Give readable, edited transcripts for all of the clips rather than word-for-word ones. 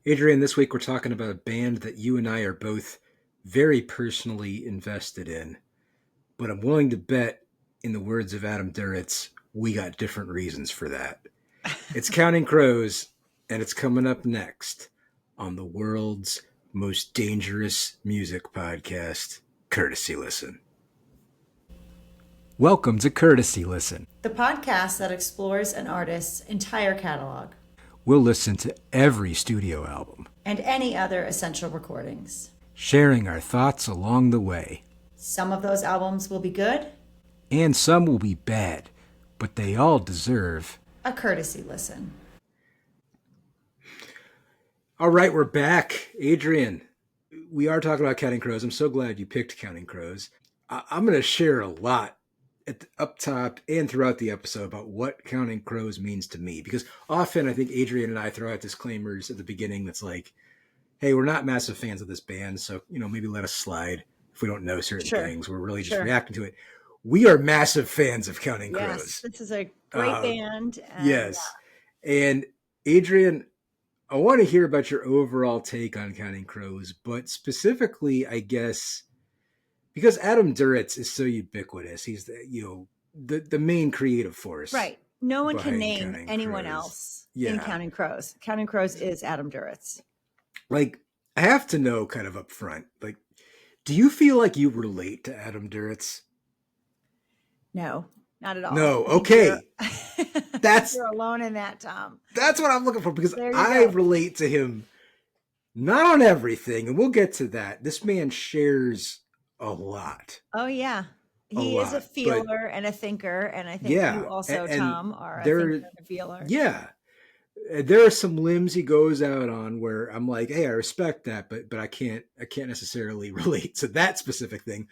Adrian, this week we're talking about a band that you and I are both very personally invested in, but I'm willing to bet, in the words of Adam Duritz, we got different reasons for that. It's Counting Crows, and it's coming up next on the world's most dangerous music podcast, Courtesy Listen. Welcome to Courtesy Listen, the podcast that explores an artist's entire catalog. We'll listen to every studio album and any other essential recordings, sharing our thoughts along the way. Some of those albums will be good, and some will be bad, but they all deserve a courtesy listen. All right, we're back. Adrian, we are talking about Counting Crows. I'm so glad you picked Counting Crows. I'm going to share a lot up top and throughout the episode about what Counting Crows means to me, because often I think Adrian and I throw out disclaimers at the beginning that's like, hey, we're not massive fans of this band, so maybe let us slide if we don't know certain things. We're really just reacting to it. We are massive fans of Counting Crows. This is a great band. Yes. And Adrian, I want to hear about your overall take on Counting Crows, but specifically, I guess, because Adam Duritz is so ubiquitous. He's the main creative force. Right. No one can name anyone else in Counting Crows. Counting Crows is Adam Duritz. Like, I have to know kind of up front, like, do you feel like you relate to Adam Duritz? No, not at all. No. Okay. You're alone in that, Tom. That's what I'm looking for, because I relate to him, not on everything, and we'll get to that. This man shares a lot. Oh, yeah. He is a feeler and a thinker, and I think you also, Tom, are a thinker and a feeler. Yeah. There are some limbs he goes out on where I'm like, hey, I respect that, but I can't necessarily relate to that specific thing.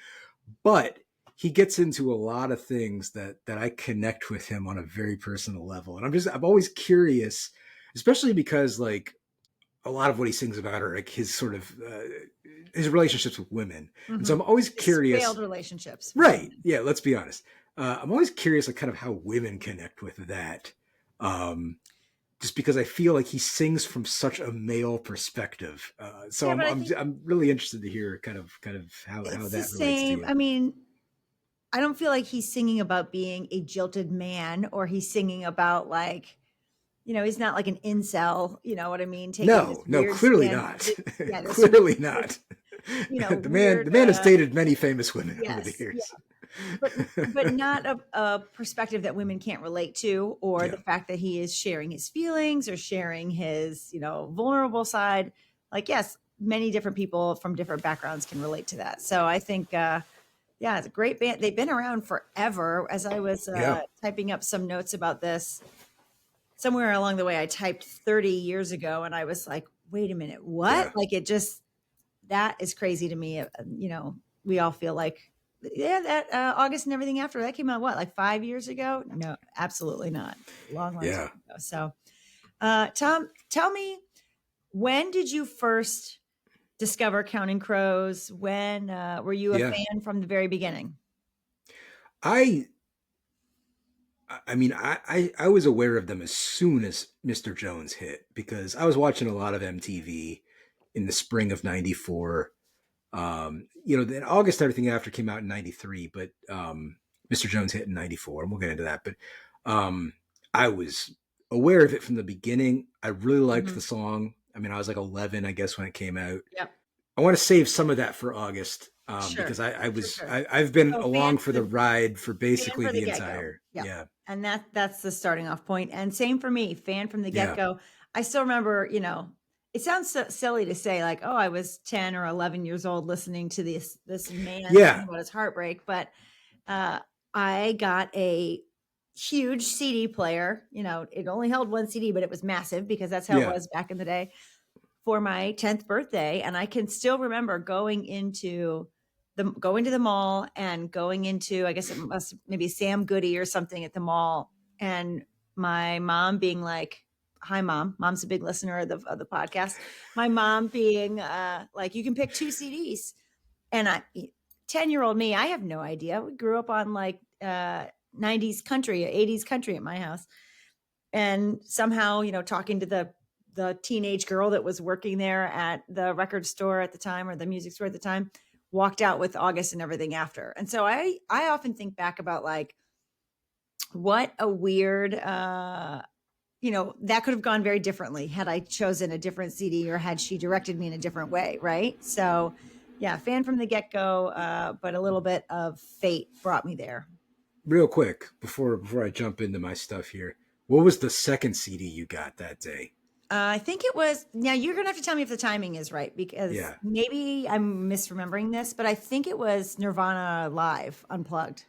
But he gets into a lot of things that I connect with him on a very personal level. And I'm always curious, especially because like a lot of what he sings about are like his sort of his relationships with women. Mm-hmm. And so I'm always curious. Failed relationships. Right. Yeah. Let's be honest. I'm always curious, like kind of how women connect with that. Just because I feel like he sings from such a male perspective. So I'm really interested to hear kind of how that relates to you. I mean, I don't feel like he's singing about being a jilted man, or he's singing about like, he's not like an incel, you know what I mean? No, clearly not. Clearly not. The man has dated many famous women over the years. Yeah. But not a perspective that women can't relate to, or the fact that he is sharing his feelings or sharing his, vulnerable side. Like, yes, many different people from different backgrounds can relate to that. So I think, it's a great band. They've been around forever. As I was typing up some notes about this, somewhere along the way, I typed 30 years ago, and I was like, wait a minute, what? Yeah. Like, that is crazy to me. We all feel like, that August and Everything After that came out, like 5 years ago? No, absolutely not. Long time ago. So, Tom, tell me, when did you first discover Counting Crows? When were you a fan from the very beginning? I was aware of them as soon as Mr. Jones hit, because I was watching a lot of MTV in the spring of '94. Then August Everything After came out in '93, but Mr. Jones hit in '94, and we'll get into that. But I was aware of it from the beginning. I really liked the song. I mean, I was like 11, I guess, when it came out. Yep. I want to save some of that for August, because I've been along for the ride for basically the entire. Yep. Yeah. And that's the starting off point. And same for me, fan from the get-go. I still remember, it sounds so silly to say like, oh, I was 10 or 11 years old listening to this man talking about his heartbreak. But I got a huge CD player. It only held one CD, but it was massive, because that's how it was back in the day, for my 10th birthday. And I can still remember going into the mall and going into, I guess it must maybe Sam Goody or something at the mall, and my mom being like, hi, Mom. Mom's a big listener of the podcast. My mom being like, you can pick 2 CDs. And 10-year-old me, I have no idea. We grew up on like 90s country, 80s country at my house. And somehow, talking to the the teenage girl that was working there at the record store at the time, or the music store at the time, walked out with August and Everything After. And so I often think back about like what a weird that could have gone very differently had I chosen a different CD or had she directed me in a different way, right? So yeah, fan from the get-go, but a little bit of fate brought me there. Real quick, before I jump into my stuff here, what was the second CD you got that day? I think it was, now you're going to have to tell me if the timing is right, because maybe I'm misremembering this, but I think it was Nirvana Live Unplugged.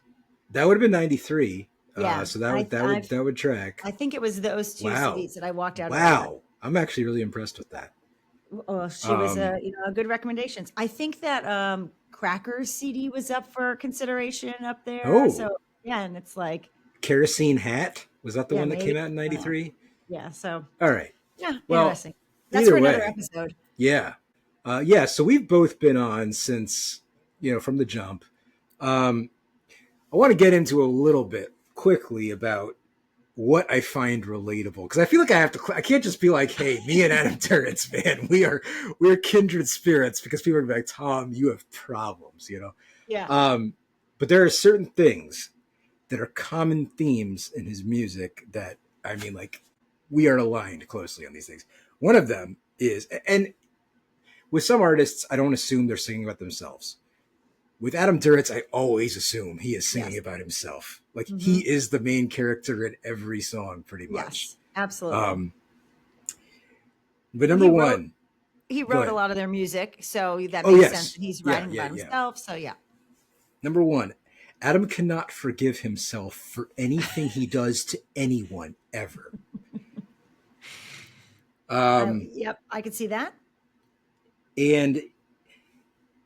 That would have been 93. Yeah. So that would track. I think it was those two CDs that I walked out of. Wow. I'm actually really impressed with that. Oh, she was a good recommendations. I think that Crackers CD was up for consideration up there. Oh. So yeah, and it's like Kerosene Hat. Was that the one that maybe came out in 93? Yeah. So all right. Yeah, well, interesting. That's for another episode. Yeah. So we've both been on since, from the jump. I want to get into a little bit quickly about what I find relatable, because I feel like I can't just be like, hey, me and Adam Duritz, man, we're kindred spirits, because people are gonna be like, Tom, you have problems, Yeah. But there are certain things that are common themes in his music that, I mean, like, we are aligned closely on these things. One of them is, and with some artists, I don't assume they're singing about themselves. With Adam Duritz, I always assume he is singing about himself. Like, he is the main character in every song, pretty much. Yes, absolutely. But number one, he wrote a lot of their music, so that makes sense. He's writing about himself, so yeah. Number one, Adam cannot forgive himself for anything he does to anyone ever. Yep, I could see that. And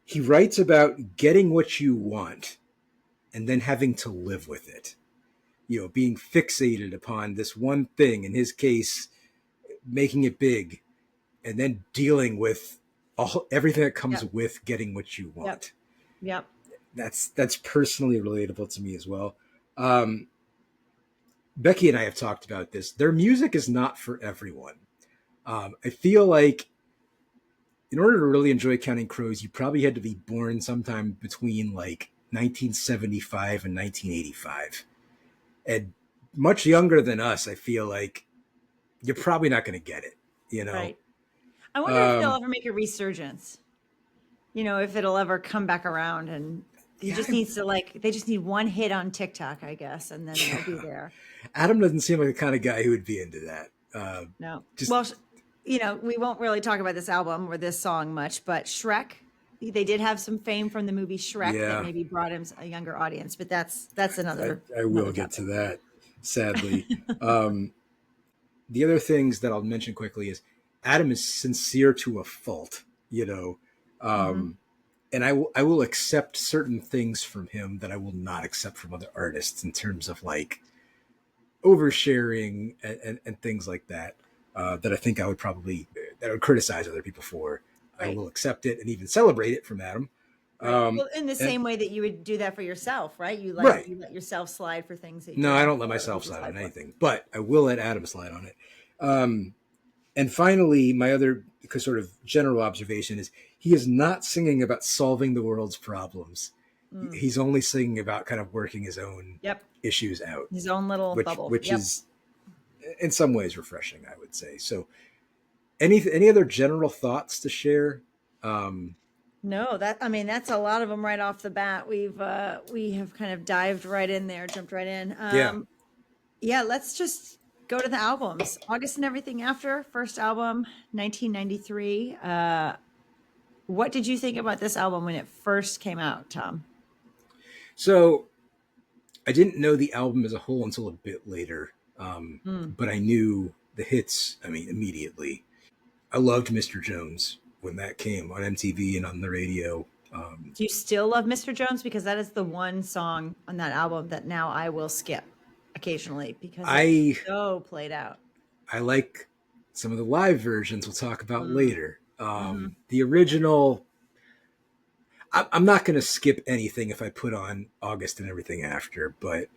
he writes about getting what you want and then having to live with it. Being fixated upon this one thing, in his case, making it big, and then dealing with everything that comes with getting what you want. Yep. That's personally relatable to me as well. Becky and I have talked about this. Their music is not for everyone. I feel like in order to really enjoy Counting Crows, you probably had to be born sometime between like 1975 and 1985. And much younger than us, I feel like you're probably not going to get it, Right. I wonder if they'll ever make a resurgence. If it'll ever come back around, and he just needs to they just need one hit on TikTok, I guess, and then they'll be there. Adam doesn't seem like the kind of guy who would be into that. No. Well, we won't really talk about this album or this song much, but Shrek, they did have some fame from the movie Shrek that maybe brought him a younger audience, but that's another. I will get to that, sadly. The other things that I'll mention quickly is Adam is sincere to a fault, and I will accept certain things from him that I will not accept from other artists, in terms of like oversharing and things like that. That I think I would criticize other people for. Right. I will accept it and even celebrate it from Adam. Right. Well, in the same way that you would do that for yourself, right? You let yourself slide for things. That I don't let myself slide on anything, but I will let Adam slide on it. And finally, my other sort of general observation is he is not singing about solving the world's problems. He's only singing about kind of working his own issues out. His own little bubble. Which is in some ways refreshing, I would say. So any other general thoughts to share? No, that's a lot of them right off the bat. We have kind of dived right in there, jumped right in. Let's just go to the albums. August and Everything After, first album, 1993. What did you think about this album when it first came out, Tom? So I didn't know the album as a whole until a bit later. But I knew the hits, immediately. I loved Mr. Jones when that came on MTV and on the radio. Do you still love Mr. Jones? Because that is the one song on that album that now I will skip occasionally because it's so played out. I like some of the live versions we'll talk about later. The original, I'm not going to skip anything if I put on August and Everything After, but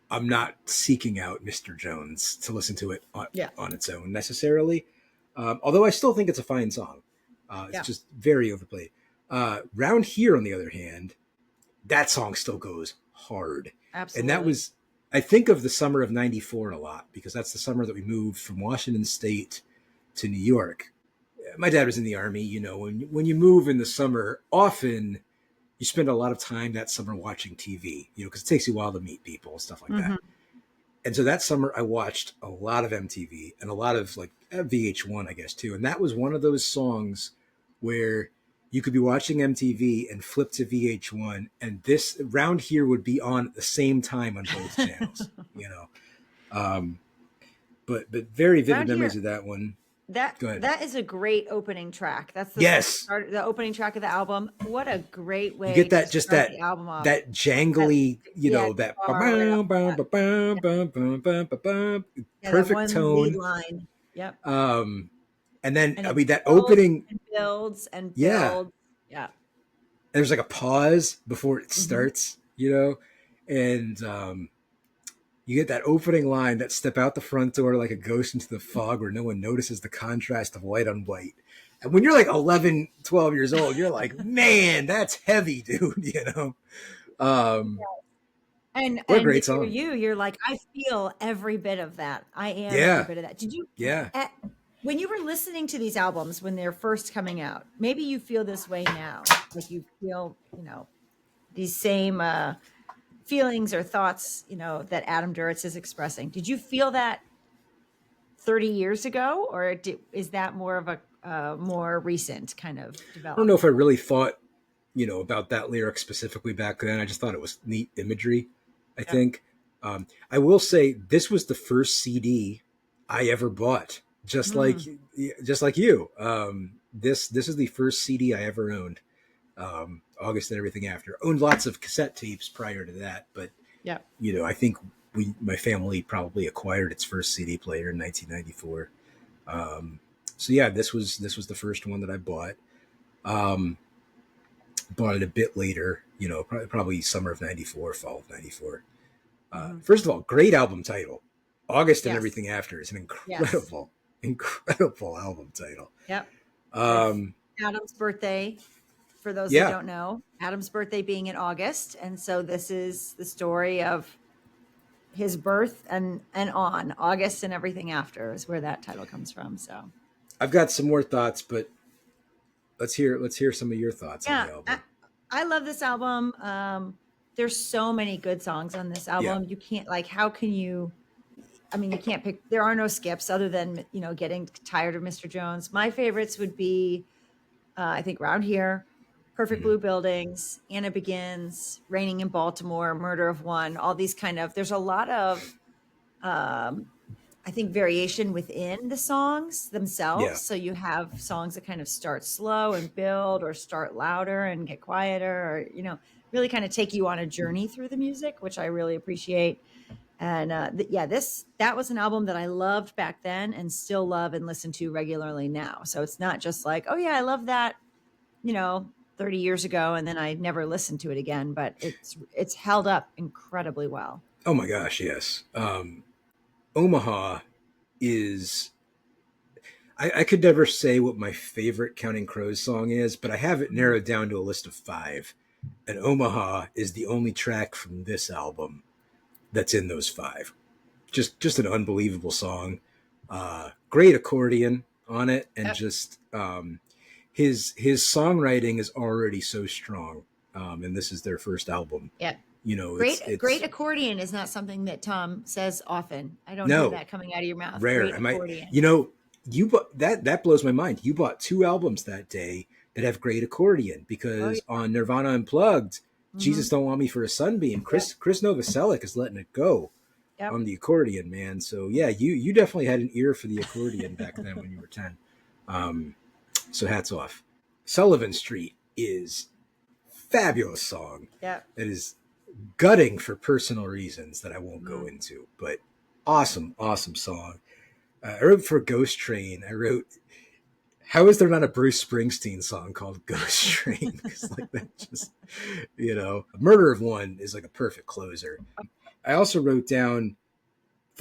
I'm not seeking out Mr. Jones to listen to it on its own necessarily. Although I still think it's a fine song. It's Yeah, just very overplayed. Round Here, on the other hand, that song still goes hard. And that absolutely. was, I think of the summer of 94 a lot because that's the summer that we moved from Washington State to New York. My dad was in the Army. When you move in the summer, often you spend a lot of time that summer watching TV, because it takes you a while to meet people and stuff like that. Hmm. And so that summer, I watched a lot of MTV and a lot of like VH1, I guess, too. And that was one of those songs where you could be watching MTV and flip to VH1, and this Round Here would be on at the same time on both channels, you know. Um, but very vivid Around memories here, of that one. that Go ahead. that is a great opening track. That's the Yes, start, the opening track of the album. What a great you way get to that, just start the album off. that That, jangly, yeah, that guitar right off the bat. Yeah, that perfect one lead tone. line. Yep. Um, and then And I it mean that builds opening, and builds and yeah. builds. Yeah. There's like a pause before it Hmm. starts, and you get that opening line that step out the front door like a ghost into the fog where no one notices the contrast of white on white. And when you're like 11, 12 years old, you're like, man, that's heavy, dude. Um, what a And great if you're song. you, you're like, I feel every bit of that. I am every Yeah. bit of that. Did you Yeah. at, when you were listening to these albums when they're first coming out, maybe you feel this way now. Like you feel, these same feelings or thoughts, that Adam Duritz is expressing. Did you feel that 30 years ago, or is that more of a more recent kind of I don't know if I development? really thought, about that lyric specifically back then. I just thought it was neat imagery, I Yep. think. I will say this was the first CD I ever bought, Mm, just like you. This is the first CD I ever owned. August and Everything After. Owned lots of cassette tapes prior to that, but yep. I think my family probably acquired its first CD player in 1994. Um, so yeah, this was the first one that I bought. Um, Bought it a bit later, probably summer of 94, fall of 94. Hmm. First of all, great album title. August and Yes. Everything After is an Yes. incredible album title. Yep. With Um, Adam's birthday, for those that yeah, don't know, Adam's birthday being in August, and so this is the story of his birth and on August and everything after is where that title comes from. So I've got some more thoughts, but let's hear some of your thoughts on yeah, the I, album. I love this album. There's so many good songs on this Yeah, album. You can't like how can you? I mean, you can't pick. There are no skips other than getting tired of Mr. Jones. My favorites would be I think Round Here, Perfect mhm. Blue Buildings, Anna Begins, Raining in Baltimore, Murder of One, all these kind of, there's a lot of, um, I think, variation within the songs Yeah. themselves. So you have songs that kind of start slow and build, or start louder and get quieter, or, really kind of take you on a journey through the music, which I really appreciate. And yeah, that was an album that I loved back then and still love and listen to regularly now. So it's not just like, oh yeah, I love that, you know, 30 years ago and then I never listened to it again, but it's held up incredibly well. Oh my gosh, yes. Omaha is. I could never say what my favorite Counting Crows song is, but I have it Mhm. narrowed down to a list of five. And Omaha is the only track from this album that's in those five. Just an unbelievable song. Great accordion on it, and Yep. just his songwriting is already so strong. And this is their first album. Yep. Great It's accordion is not something that Tom says often. I don't hear no that coming out of your mouth. rare. Great I might accordion. you bought that blows my mind. You bought two albums that day that have great accordion Oh because yeah. on Nirvana Unplugged, Jesus Hmm. Don't Want Me for a Sunbeam, Yep. Chris Novoselic is letting it go Yep. on the accordion, man. So yeah, you definitely had an ear for the accordion back then when you were 10. Um, so hats off. Sullivan Street is fabulous song. Yep. It is gutting for personal reasons that I won't go Mm. into, but awesome song. I wrote for Ghost Train. I wrote, how is there not a Bruce Springsteen song called Ghost Train? Because like that just, Murder of One is like a perfect closer. I also wrote down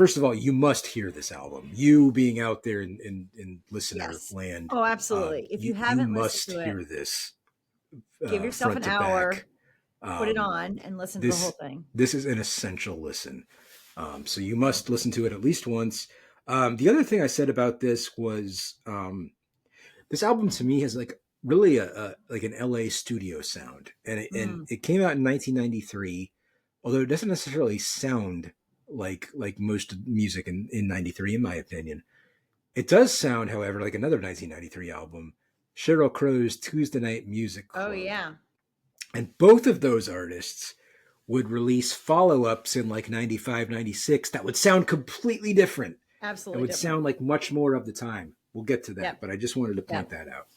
first of all, you must hear this album. You being out there in listener Yes. land, Oh, absolutely. If you you haven't listened must to it, hear this give yourself front an to hour, back. put it Um, on, and listen to the whole this thing. this is an essential listen. So you must listen to it at least once. The other thing I said about this was this album to me has like really a like an LA studio sound, and Mm, it came out in 1993. Although it doesn't necessarily sound like most music in 93, in my opinion. It does sound, however, like another 1993 album, Sheryl Crow's Tuesday Night Music oh Club. yeah. And both of those artists would release follow-ups in like 95, 96 that would sound completely different. That Absolutely would different. sound like much more of the time. We'll get to that, Yep. but I just wanted to point Yep. that out.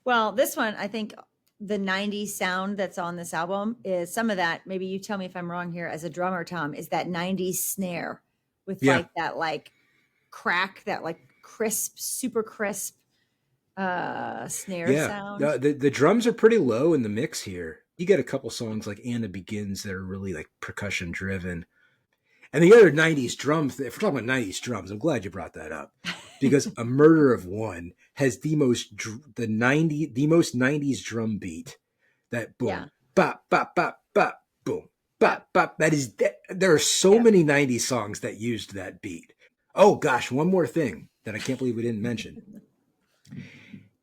Well, this one, I think the 90s sound that's on this album is some of that. Maybe you tell me if I'm wrong here as a drummer, Tom, is that 90s snare with Yeah. like that like crack, that like crisp, super crisp snare Yeah. sound. The drums are pretty low in the mix here. You get a couple songs like Anna Begins that are really like percussion driven. And the other 90s drums, if we're talking about 90s drums, I'm glad you brought that up. Because A Murder of One has the most 90s drum beat. That boom, Yeah. bop, bop, bop, bop, boom, Yep. bop, bop. There are so Yep. many 90s songs that used that beat. Oh gosh, one more thing that I can't believe we didn't mention.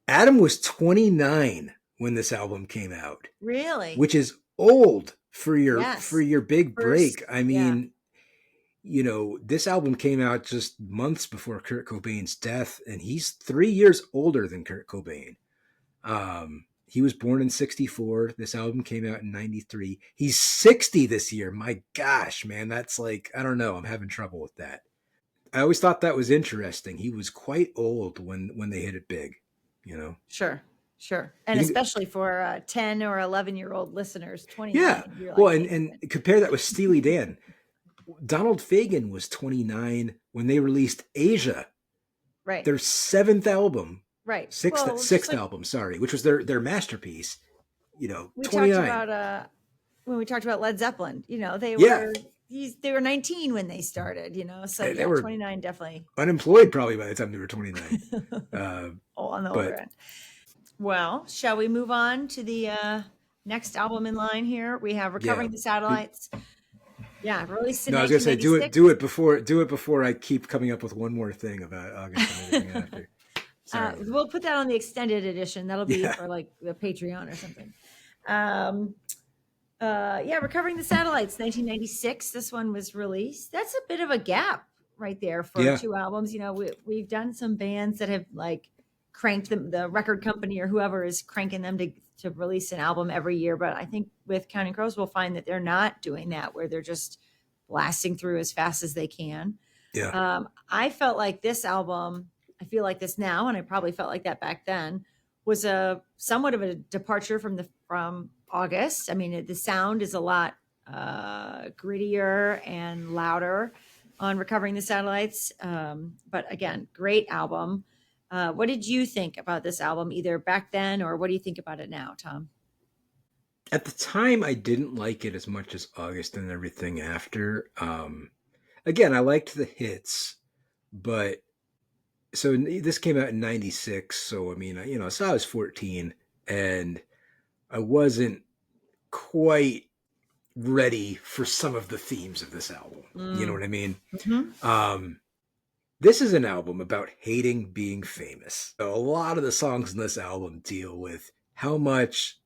Adam was 29 when this album came out, Really? which is old for Yes. your big First, break. I yeah. mean, you know, this album came out just months before Kurt Cobain's death, and he's 3 years older than Kurt Cobain. He was born in 64. This album came out in 93. He's 60 this year. My gosh, man, that's like, I don't know. I'm having trouble with that. I always thought that was interesting. He was quite old when they hit it big, you know? Sure. Sure. And You think, especially for 10 or 11-year-old listeners, 29, yeah. you're Well, like, wait a and minute. compare that with Steely Dan. Donald Fagen was 29 when they released Asia, Right. their seventh album, Right. sixth Well, just sixth like album, sorry, which was their masterpiece. You know, we talked 29. about when we talked about Led Zeppelin, you know, they Yeah, were 19 when they started, you know. So they yeah, were 29 definitely. unemployed probably by the time they were 29. Uh, Oh, on the older but end. Well, shall we move on to the next album in line here? We have yeah, Recovering the Satellites. Yeah, released in no, I was gonna say 1996. do it before I keep coming up with one more thing about August and everything after. Sorry. We'll put that on the extended edition. That'll be Yeah, for like the Patreon or something. Um, yeah, Recovering the Satellites, 1996. This one was released. That's a bit of a gap right there for yeah, two albums. You know, we've done some bands that have like cranked them, the record company or whoever is cranking them to release an album every year. But I think with Counting Crows, we'll find that they're not doing that, where they're just blasting through as fast as they can. yeah, I felt like this album, I feel like this now, and I probably felt like that back then, was a somewhat of a departure from August. I mean, the sound is a lot grittier and louder on Recovering the Satellites. But again, great album. What did you think about this album, either back then or what do you think about it now, Tom? At the time, I didn't like it as much as August and everything after. Again, I liked the hits, but so this came out in 96. So, I mean, you know, so I was 14 and I wasn't quite ready for some of the themes of this album. You know Mm. what I mean? Hmm. Um, this is an album about hating being famous. So a lot of the songs in this album deal with how much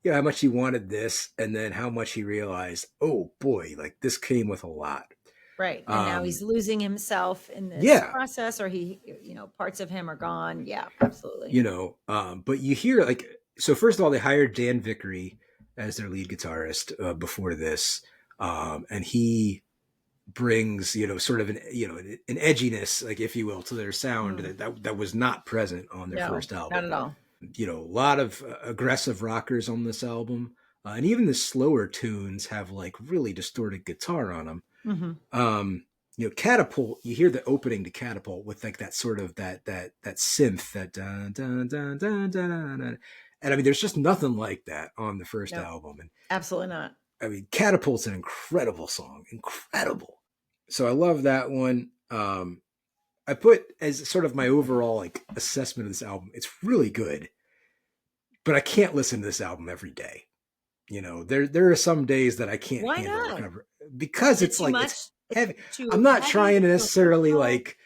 he wanted this, and then how much he realized, oh boy, like this came with a lot. Right. And now Um, he's losing himself in this yeah, process, or parts of him are gone. Yeah, absolutely. you know, but you hear like, so first of all, they hired Dan Vickery as their lead guitarist before this, and he brings, you know, sort of an edginess, like if you will, to their sound Mm. that was not present on their No, first not album. at all. You know, a lot of aggressive rockers on this album, and even the slower tunes have like really distorted guitar on them. Hmm. You know, Catapult, you hear the opening to Catapult with like that sort of that synth, that dun, dun, dun, dun, dun, dun, dun. And I mean, there's just nothing like that on the first No, album. And absolutely not. I mean, Catapult's an incredible song, incredible. So I love that one. I put as sort of my overall like assessment of this album. It's really good, but I can't listen to this album every day. There are some days that I can't Why handle not? kind of because Is it it's too like it's much? Is heavy. it too I'm not heavy? trying to Too necessarily emotional? like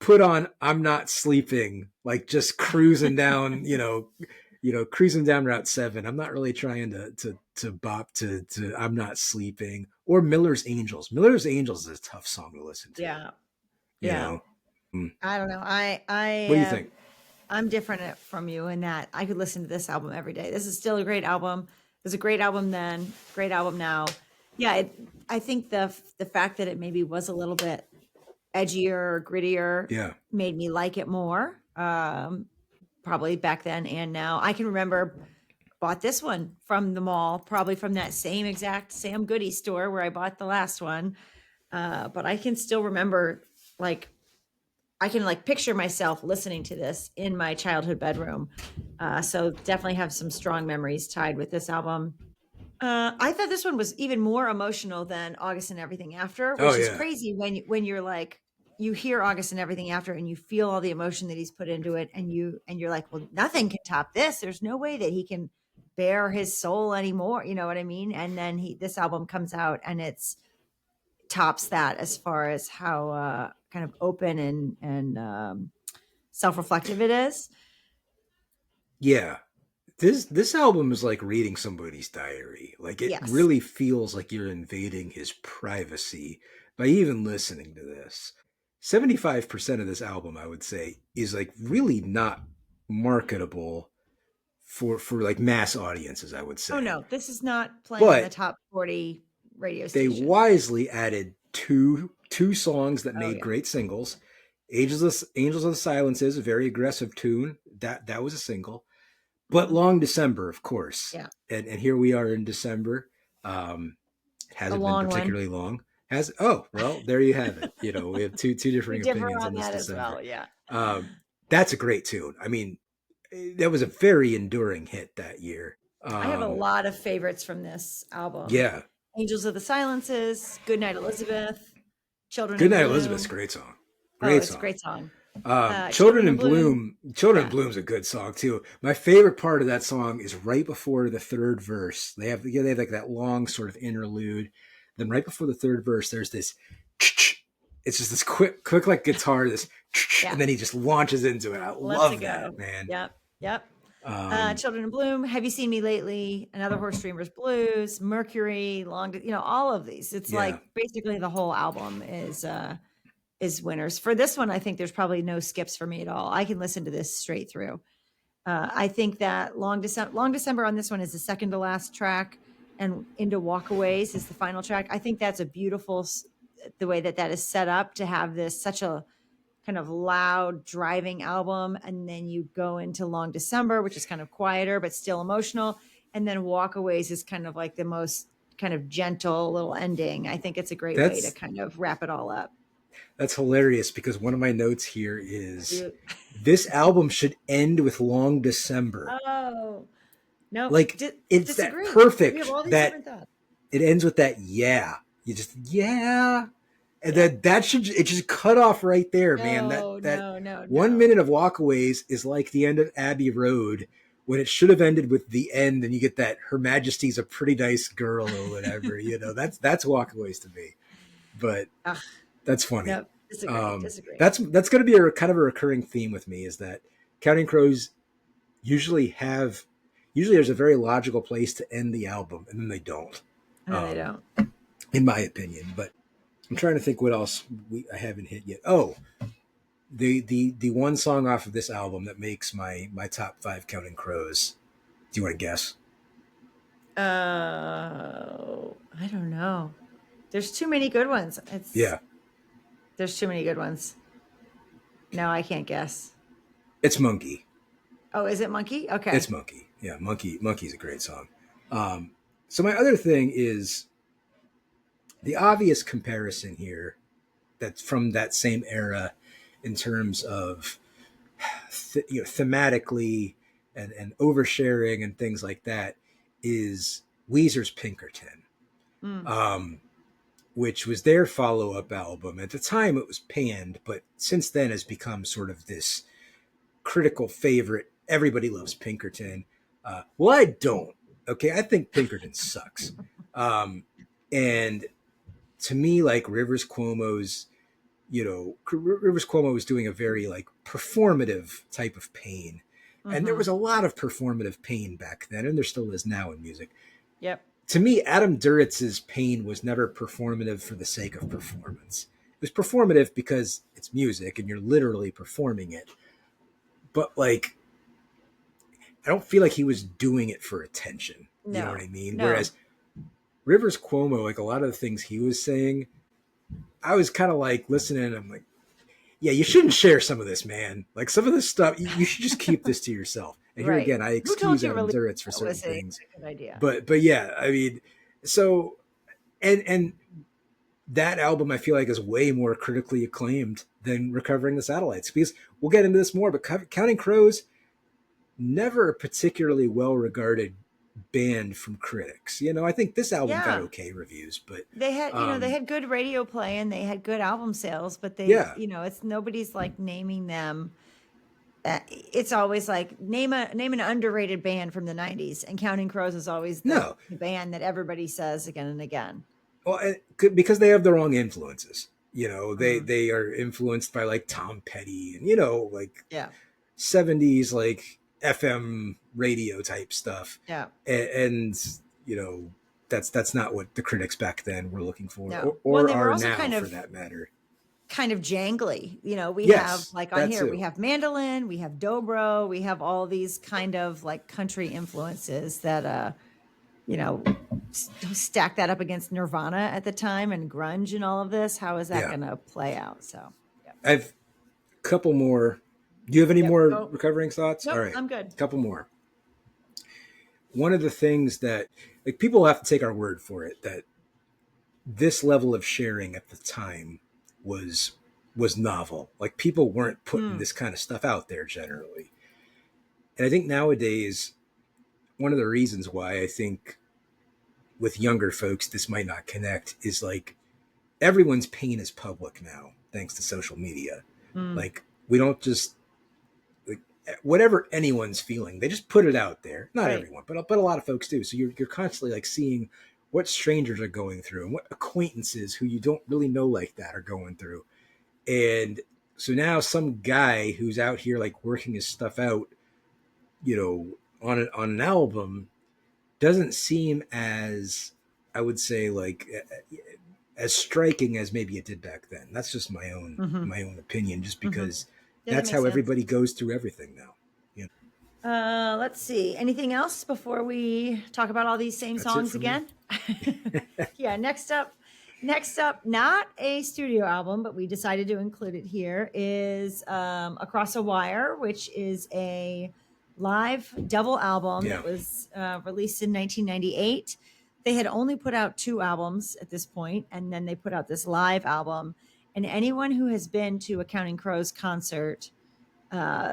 put on I'm not sleeping, like just cruising down, cruising down Route 7. I'm not really trying to bop to I'm not sleeping or Miller's Angels. Miller's Angels is a tough song to listen to, Yeah, you yeah. know. Mm. I don't know. What do you think? I'm different from you in that I could listen to this album every day. This is still a great album. It was a great album then, great album now. Yeah, I think the fact that it maybe was a little bit edgier or grittier Yeah. made me like it more. Probably back then and now. I can remember bought this one from the mall, probably from that same exact Sam Goody store where I bought the last one. But I can still remember, like, I can like picture myself listening to this in my childhood bedroom. So definitely have some strong memories tied with this album. I thought this one was even more emotional than August and Everything After, Oh which is yeah. crazy when you're like you hear August and Everything After and you feel all the emotion that he's put into it and you're like, well, nothing can top this. There's no way that he can bear his soul anymore. You know what I mean? And then this album comes out and it's tops that as far as how kind of open and self-reflective it is. Yeah. This album is like reading somebody's diary. Like it Yes. really feels like you're invading his privacy by even listening to this. 75% of this album, I would say, is like really not marketable for like mass audiences, I would Oh say. no, this is not playing in the But top 40 radio they station. wisely added two songs that Oh made yeah. great singles. Angels of the Silence is a very aggressive tune. That was a single. But Mhm. Long December, of course. Yeah. And here we are in December. It A hasn't been long one. particularly long. Has Oh well, there you have it. We have two We differing differ opinions on on this that as December. well. Yeah. That's a great tune. I mean, that was a very enduring hit that year. I have a lot of favorites from this album. Yeah, Angels of the Silences, Goodnight Elizabeth, Children in Goodnight Elizabeth's a Bloom. great song. Oh, Great it's a song. great song. Children Children in in Bloom. Bloom. Children in Yeah. Bloom's a good song too. My favorite part of that song is right before the third verse. They have like that long sort of interlude. Then right before the third verse, there's this. It's just this quick like guitar. This, Yeah. and then he just launches into it. I Let's love that, go. man. Yep. Yep. Um, Children in Bloom, Have You Seen Me Lately, Another Horse Dreamer's Blues, Mercury, all of these. It's yeah, like basically the whole album is winners. For this one, I think there's probably no skips for me at all. I can listen to this straight through. I think that Long December on this one is the second to last track, and Into Walkaways is the final track. I think that's a beautiful the way that is set up to have this such a kind of loud driving album, and then you go into Long December, which is kind of quieter but still emotional, and then Walkaways is kind of like the most kind of gentle little ending. I think it's a great way to that's kind of wrap it all up. that's hilarious because one of my notes here is You- this album should end with Long December. Oh, no, Like it's that disagree. We have perfect all these that different thoughts. it ends with that yeah. You just yeah. And Yeah. that should it just cut off right there, man. No, That no, no, 1 minute no. of Walkaways is like the end of Abbey Road when it should have ended with the end and you get that Her Majesty's a pretty nice girl or whatever. That's Walkaways to me. But Ugh, that's funny. no, disagree, disagree. That's going to be a kind of a recurring theme with me is that Counting Crows usually have usually there's a very logical place to end the album and then they don't, No, they um, don't. in my opinion. But I'm trying to think what else I haven't hit yet. Oh, the one song off of this album that makes my top five Counting Crows. Do you want to guess? I don't know. There's too many good ones. Yeah, There's too many good ones. No, I can't guess. it's Monkey. Oh, is it Monkey? It's Okay. Monkey. Yeah, Monkey's a great song. So my other thing is the obvious comparison here that's from that same era in terms of thematically and oversharing and things like that is Weezer's Pinkerton. Mm. Um, which was their follow-up album. At the time it was panned, but since then has become sort of this critical favorite. Everybody loves Pinkerton. Well, I don't. Okay, I think Pinkerton sucks. And to me, like Rivers Cuomo's, Rivers Cuomo was doing a very like performative type of pain. And there Mm-hmm. was a lot of performative pain back then, and there still is now in music. Yep. To me, Adam Duritz's pain was never performative for the sake of performance. It was performative because it's music and you're literally performing it. But like, I don't feel like he was doing it for attention. You know what No. I mean? No. Whereas Rivers Cuomo, like a lot of the things he was saying, I was kind of like listening and I'm like, yeah, you shouldn't share some of this, man. Like some of this stuff, you should just keep this to yourself. And here Right. again, I Who told excuse you Adam really Duritz for that certain was a things, good idea? but yeah, I mean, so and that album I feel like is way more critically acclaimed than Recovering the Satellites because we'll get into this more. But Counting Crows, never a particularly well regarded band from critics. I think this album got Yeah. okay reviews, but They had, they had good radio play and they had good album sales, but they, yeah, it's nobody's like naming them. It's always like name an underrated band from the 90s, and Counting Crows is always no, the band that everybody says again and again. well, because they have the wrong influences. Mhm. They are influenced by like Tom Petty and like Yeah. 70s like FM radio type stuff, Yeah. and that's not what the critics back then were looking for, No. Well, and or they were are also now for that matter. kind of jangly. We have Yes, like on that here, we too. have mandolin, we have dobro, we have all these kind of like country influences that, stack that up against Nirvana at the time and grunge and all of this. How is that Yeah, going to play out? So, yeah. I've a couple more. Do you have any Yep. more Oh, recovering thoughts? All nope, right, I'm good. a couple more. One of the things that like people have to take our word for it that this level of sharing at the time was was novel. Like people weren't putting Hmm. this kind of stuff out there generally. And I think nowadays one of the reasons why I think with younger folks this might not connect is like everyone's pain is public now thanks to social media. Hmm. Like we don't just like whatever anyone's feeling, they just put it out there. Not Right. everyone, but a lot of folks do. So you're constantly like seeing what strangers are going through and what acquaintances who you don't really know like that are going through. And so now some guy who's out here like working his stuff out, on an album doesn't seem as I would say like as striking as maybe it did back then. That's just Mm-hmm. my own opinion, just Mm-hmm. because Yeah, that that's makes how sense. everybody goes through everything now. Let's see. Anything else before we talk about all these same That's it songs for me. again? Yeah, next up, not a studio album, but we decided to include it here, is Across a Wire, which is a live double album Yeah, that was released in 1998. They had only put out 2 albums at this point, and then they put out this live album. And anyone who has been to a Counting Crows concert,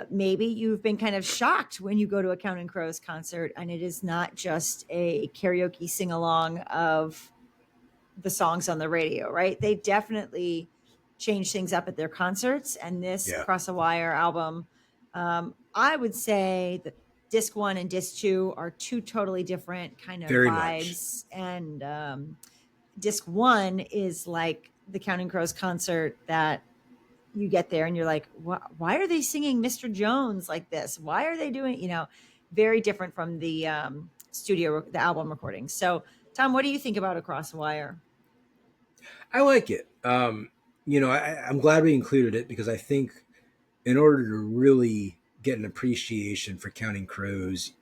maybe you've been kind of shocked when you go to a Counting Crows concert, and it is not just a karaoke sing along of the songs on the radio, right? They definitely change things up at their concerts. And this yeah, Across the Wire album, I would say that disc 1 and disc 2 are two totally different kind of very much. vibes. And disc 1 is like the Counting Crows concert that you get there and you're like, why are they singing Mr. Jones like this? Why are they doing, very different from the the album recording. So, Tom, what do you think about Across the Wire? I like it. I'm glad we included it because I think in order to really get an appreciation for Counting Crows,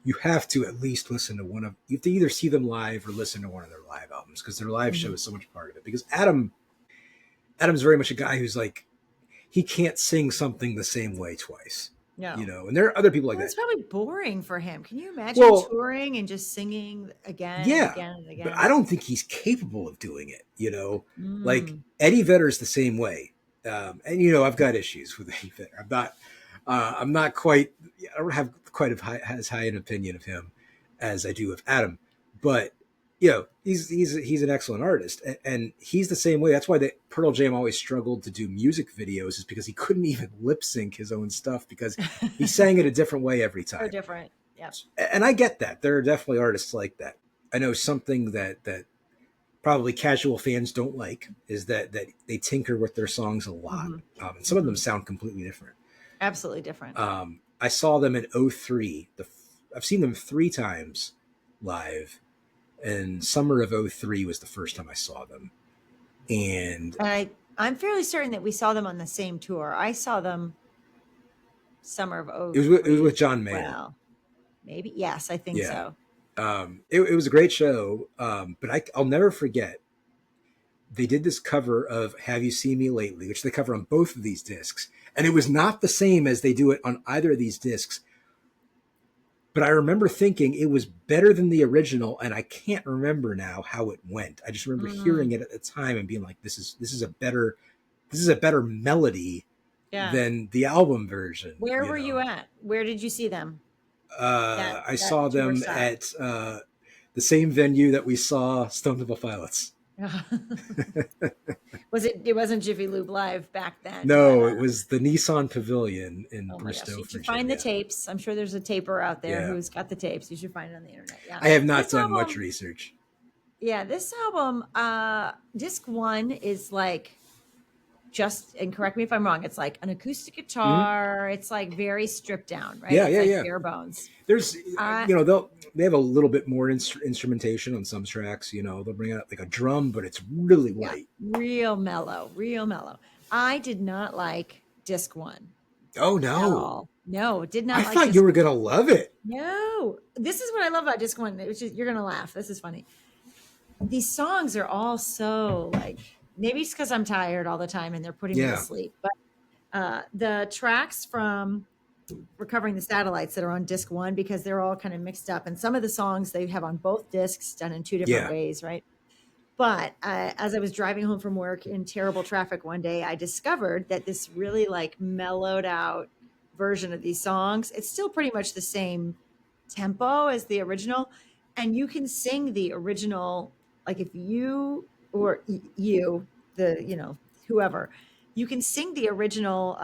you have to at least listen to you have to either see them live or listen to one of their live albums because their live show Mhm. is so much part of it. Because Adam's very much a guy who's like, he can't sing something the same way twice, No. and there are other people like Well, that. it's probably boring for him. Can you imagine Well, touring and just singing again and yeah, again and but I again? don't think he's capable of doing it, like Mm. Eddie Vedder's the same way. And I've got issues with Eddie Vedder. I'm not quite, I don't have quite as high an opinion of him as I do of Adam, but he's an excellent artist, and he's the same way. That's why Pearl Jam always struggled to do music videos, is because he couldn't even lip sync his own stuff because he sang it a different way every So time. different. Yep. And I get that. There are definitely artists like that. I know something that probably casual fans don't like is that they tinker with their songs a lot, and some of them sound completely different. Absolutely different. I saw them in '03. I've seen them 3 times live, and summer of '03 was the first time I saw them. And I'm fairly certain that we saw them on the same tour. I saw them summer of '03. it was with John Mayer. Well, maybe. Yes, I think so. It was a great show, but I'll never forget. They did this cover of Have You Seen Me Lately, which they cover on both of these discs. And it was not the same as they do it on either of these discs. But I remember thinking it was better than the original, and I can't remember now how it went. I just remember hearing it at the time and being like, this is a better melody than the album version. Where were you at? Where did you see them? I saw them at the same venue that we saw Stone Temple Pilots. It wasn't Jiffy Lube Live back then? No, it was the Nissan Pavilion in Bristow, You should Virginia. find the tapes. I'm sure there's a taper out there who's got the tapes. You should find it on the internet. Yeah, I have not done much research. Yeah, this album, disc 1 is like and correct me if I'm wrong, it's like an acoustic guitar. It's like very stripped down, right? It's bare bones. There's, they have a little bit more instrumentation on some tracks. They'll bring out like a drum, but it's really light. Yeah, real mellow. I did not like disc 1. Oh no. No, did not. I thought you were gonna love it. No, this is what I love about disc 1. You're gonna laugh. This is funny. These songs are all so like, maybe it's because I'm tired all the time and they're putting me to sleep. But the tracks from Recovering the Satellites that are on disc 1, because they're all kind of mixed up, and some of the songs they have on both discs done in 2 different ways, right? But as I was driving home from work in terrible traffic one day, I discovered that this really like mellowed out version of these songs, it's still pretty much the same tempo as the original, and you can sing the original, like if you or you, whoever, you can sing the original,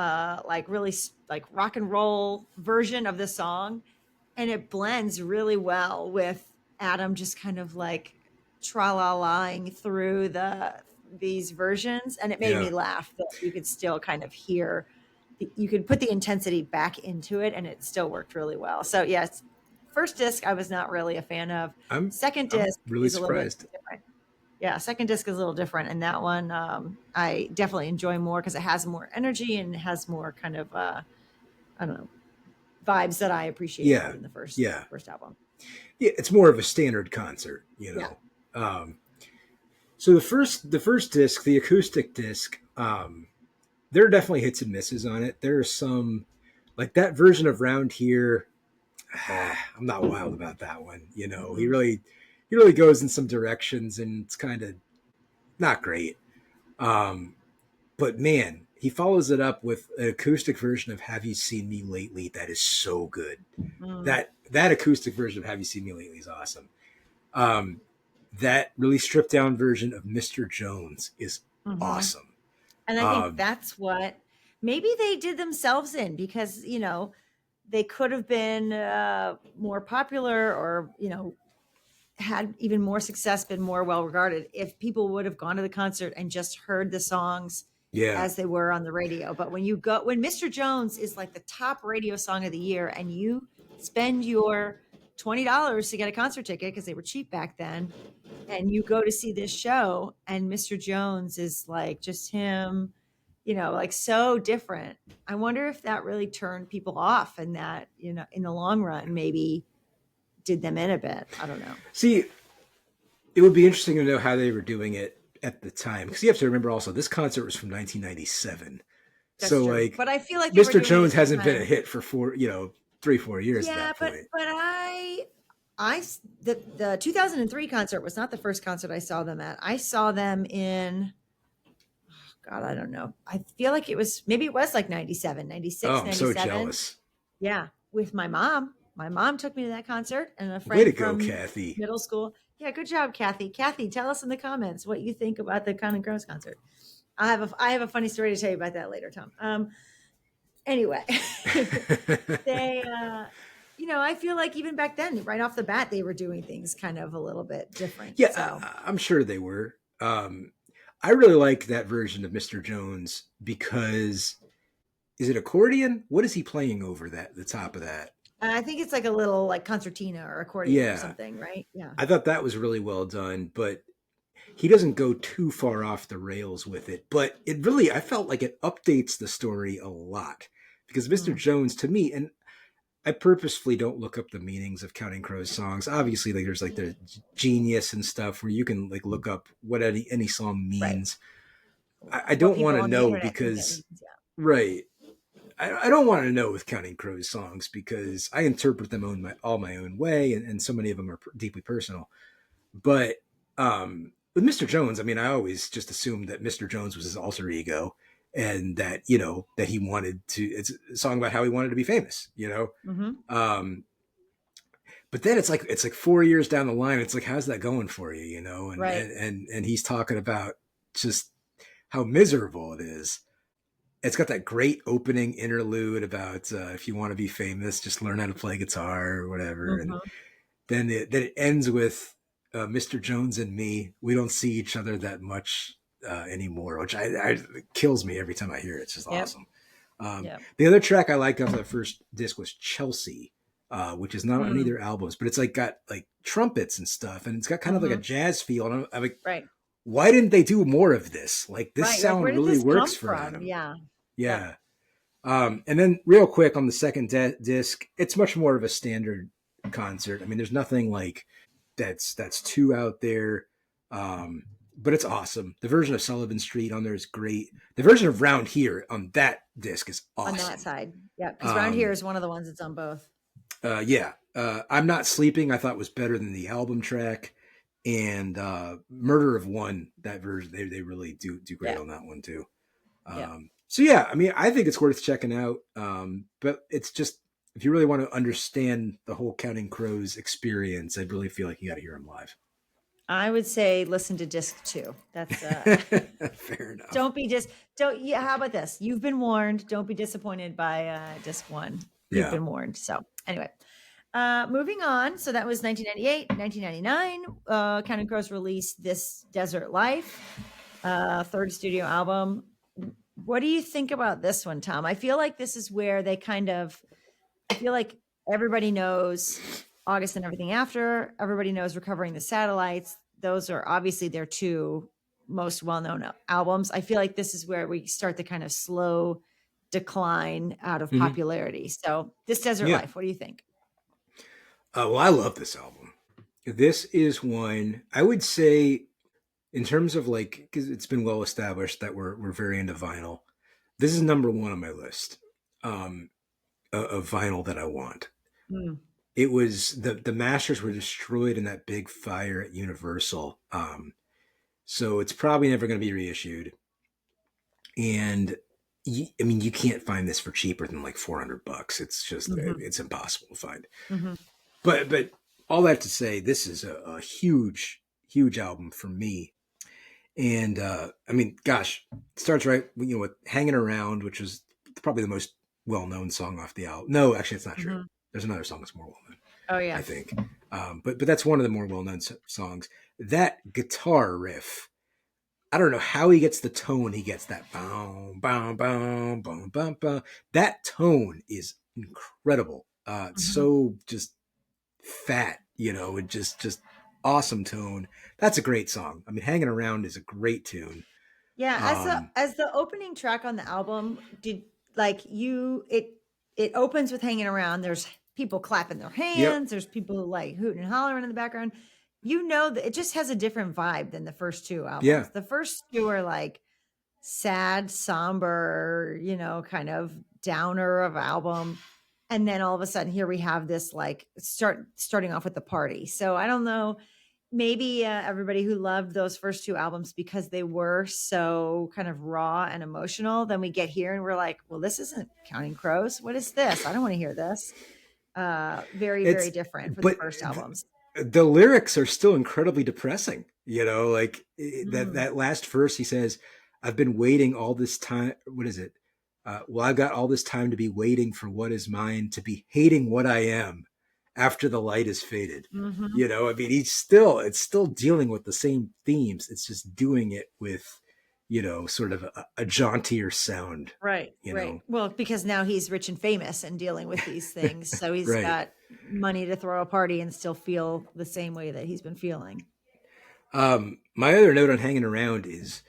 like really like rock and roll version of the song, and it blends really well with Adam just kind of like tra-la-laing through these versions, and it made me laugh that you could still kind of hear, you could put the intensity back into it, and it still worked really well. So yes, first disc I was not really a fan of. Second disc I'm really is surprised. A little bit different. Yeah, second disc is a little different, and that one I definitely enjoy more because it has more energy and it has more kind of I don't know, vibes that I appreciate more than the first album. Yeah, it's more of a standard concert, So the first disc, the acoustic disc, there are definitely hits and misses on it. There are some, like that version of Round Here. I'm not wild about that one. He really goes in some directions, and it's kind of not great. But man, he follows it up with an acoustic version of Have You Seen Me Lately that is so good. That acoustic version of Have You Seen Me Lately is awesome. That really stripped down version of Mr. Jones is awesome. And I think that's what maybe they did themselves in, because, they could have been more popular or, had even more success, been more well regarded if people would have gone to the concert and just heard the songs as they were on the radio. But when Mr. Jones is like the top radio song of the year, and you spend your $20 to get a concert ticket because they were cheap back then, and you go to see this show, and Mr. Jones is like just him, like so different. I wonder if that really turned people off, and that, in the long run, maybe did them in a bit. I don't know. See, it would be interesting to know how they were doing it at the time, because you have to remember also this concert was from 1997. That's so true. like, but I feel like Mr. Jones hasn't been a hit for 3-4 years. Yeah, at that point. but the 2003 concert was not the first concert I saw them at. I saw them in, God, I don't know. I feel like it was like 97, 96, oh, I'm 97. so jealous. Yeah, with my mom. My mom took me to that concert, and a Way to friend go, from Kathy. middle school. Yeah, good job, Kathy. Kathy, tell us in the comments what you think about the Counting Crows concert. I have a funny story to tell you about that later, Tom. Anyway, they I feel like even back then, right off the bat, they were doing things kind of a little bit different. Yeah, So I'm sure they were. I really like that version of Mr. Jones because is it accordion? What is he playing over that the top of that? I think it's like a little like concertina or accordion or Yeah, something, right? Yeah. I thought that was really well done, but he doesn't go too far off the rails with it. But it really, I felt like it updates the story a lot because Mr. Mm, Jones, to me, and I purposefully don't look up the meanings of Counting Crows songs. Obviously, like there's like the genius and stuff where you can like look up what any song right. means. I What don't want people to on the know internet think that because means. Yeah. right. I don't want to know with Counting Crows songs because I interpret them all my own way, and so many of them are deeply personal. But with Mr. Jones, I mean, I always just assumed that Mr. Jones was his alter ego, and that that he wanted to. It's a song about how he wanted to be famous. Mm-hmm. But then it's like 4 years down the line, it's like how's that going for you? And Right. and he's talking about just how miserable it is. It's got that great opening interlude about if you want to be famous, just learn how to play guitar or whatever. And Mm-hmm. then it ends with Mr. Jones and me. We don't see each other that much anymore, which it kills me every time I hear it. It's just Yep. awesome. Um, Yep. the other track I liked off that first disc was Chelsea, which is not on any of Mm, their albums, but it's like got like trumpets and stuff, and it's got kind of like a mm-hmm. jazz feel. And I'm like, Right. why didn't they do more of this? Like this Right. Like, where sound did really this works come for from? Adam. Yeah. Yep. Yeah. And then real quick on the second disc, it's much more of a standard concert. I mean, there's nothing like that's too out there. Um, but it's awesome. The version of Sullivan Street on there is great. The version of Round Here on that disc is On that awesome. side. Yeah. Because Round Here Um, is one of the ones that's on both. yeah. I'm Not Sleeping, I thought was better than the album track. And Murder of One, that version, they really do great Yeah. on that one too. Yeah. So yeah, I mean, I think it's worth checking out. But it's just if you really want to understand the whole Counting Crows experience, I really feel like you got to hear them live. I would say listen to disc 2. That's Fair enough. don't yeah, how about this? You've been warned. Don't be disappointed by disc 1. You've Yeah. been warned. So anyway. Moving on. So that was 1998, 1999. Counting Crows released This Desert Life, third studio album. What do you think about this one, Tom? I feel like this is where I feel like everybody knows August and Everything After. Everybody knows Recovering the Satellites. Those are obviously their two most well-known albums. I feel like this is where we start the kind of slow decline out of popularity. So This Desert Life, what do you think? Well, I love this album. This is one I would say, in terms of like, because it's been well established that we're very into vinyl. This is number one on my list of vinyl that I want. Mm. It was the masters were destroyed in that big fire at Universal, so it's probably never going to be reissued. And I mean, you can't find this for cheaper than like $400. It's just it's impossible to find. Mm-hmm. But all that to say, this is a huge album for me. And I mean, gosh, it starts right with "Hanging Around," which is probably the most well-known song off the album. No, actually, it's not true. There's another song that's more well-known. Oh yeah, I think. But that's one of the more well-known songs. That guitar riff, I don't know how he gets the tone. He gets that boom, boom, boom, boom, boom, boom. That tone is incredible. It's so just fat, and just awesome tone. That's a great song. I mean, "Hanging Around" is a great tune. yeah. As the opening track on the album, did like you it opens with "Hanging Around." There's people clapping their hands. Yep. There's people like hooting and hollering in the background. You know that it just has a different vibe than the first two albums. Yeah. The first two are like sad, somber, kind of downer of album. And then all of a sudden here we have this like starting off with the party. So I don't know, maybe everybody who loved those first two albums because they were so kind of raw and emotional, then we get here and we're like, well, this isn't Counting Crows. What is this? I don't want to hear this. very, It's very different for the but first albums. the lyrics are still incredibly depressing. You know, like Mm. that last verse, he says, "I've been waiting all this time." What is it? Well, I've got all this time to be waiting for what is mine, to be hating what I am after the light is faded. Hmm. You know, I mean, it's still dealing with the same themes. It's just doing it with, sort of a jauntier sound, Right, you right. know? Well, because now he's rich and famous and dealing with these things. So he's Right. got money to throw a party and still feel the same way that he's been feeling. My other note on hanging around is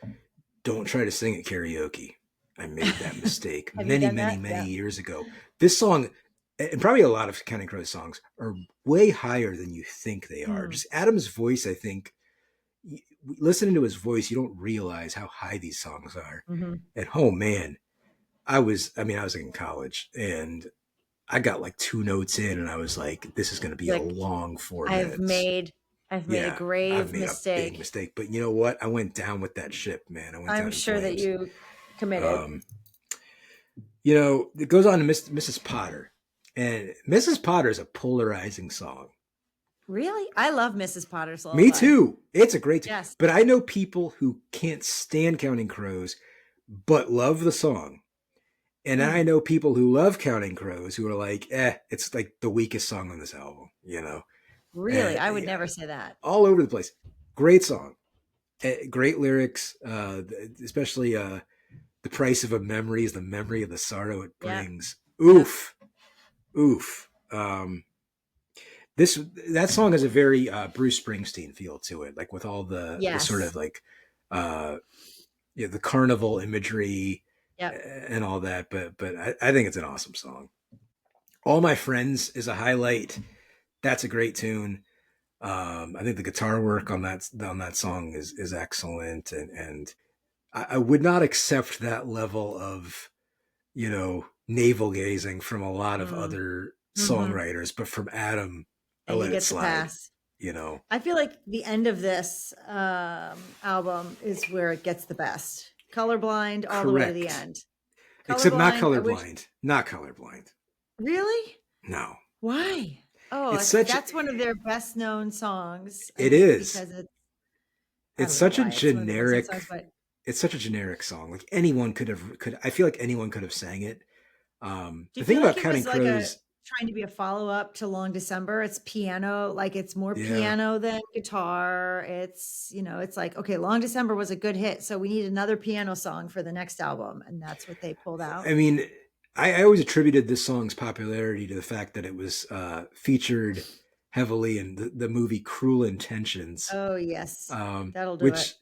don't try to sing at karaoke. I made that mistake Have you many, done many, that? many Yeah. years ago. This song, and probably a lot of Counting Crows songs, are way higher than you think they are. Mm. Just Adam's voice, I think, listening to his voice, you don't realize how high these songs are. Hmm. And oh man, I was in college and I got like two notes in and I was like, this is going to be a Like long four I've minutes. made, I've made a Yeah, I've grave made a big mistake. mistake. But you know what? I went down with that ship, man. I went I'm down in sure that flames. you committed. Um, it goes on to Mrs. Potter. And Mrs. Potter is a polarizing song. Really? I love Mrs. Potter's Me Lullaby. too. It's a great, Yes. but I know people who can't stand Counting Crows, but love the song. And Hmm. I know people who love Counting Crows who are like, it's like the weakest song on this album, Really? And I would never say that. all over the place. Great song. Great lyrics, especially the price of a memory is the memory of the sorrow it Yep. brings. Yep. Oof. This that song has a very Bruce Springsteen feel to it, like with all the sort Yes. of like the carnival imagery Yep. and all that. But I think it's an awesome song. All My Friends is a highlight. That's a great tune. I think the guitar work on that song is excellent, and I would not accept that level of navel gazing from a lot of Mm. other Hmm. songwriters, but from Adam, I And you let it get the slide. pass. You know, I feel like the end of this album is where it gets the best. Colorblind all the way to the correct. end. Except not Colorblind, I wish. colorblind. Not colorblind. Really? No, Why? Oh, it's such. that's one of their best known songs. I It think is. because I It's don't know such a why it's one of their best known generic. songs, but It's such a generic song. Like anyone could. I feel like anyone could have sang it. do The you thing feel about like it Counting was like a Crows, trying to be a follow up to Long December? It's piano, like it's more yeah. piano than guitar. It's, it's like, okay, Long December was a good hit, so we need another piano song for the next album, and that's what they pulled out. I mean, I always attributed this song's popularity to the fact that it was featured heavily in the movie Cruel Intentions, Oh, yes. That'll do it. which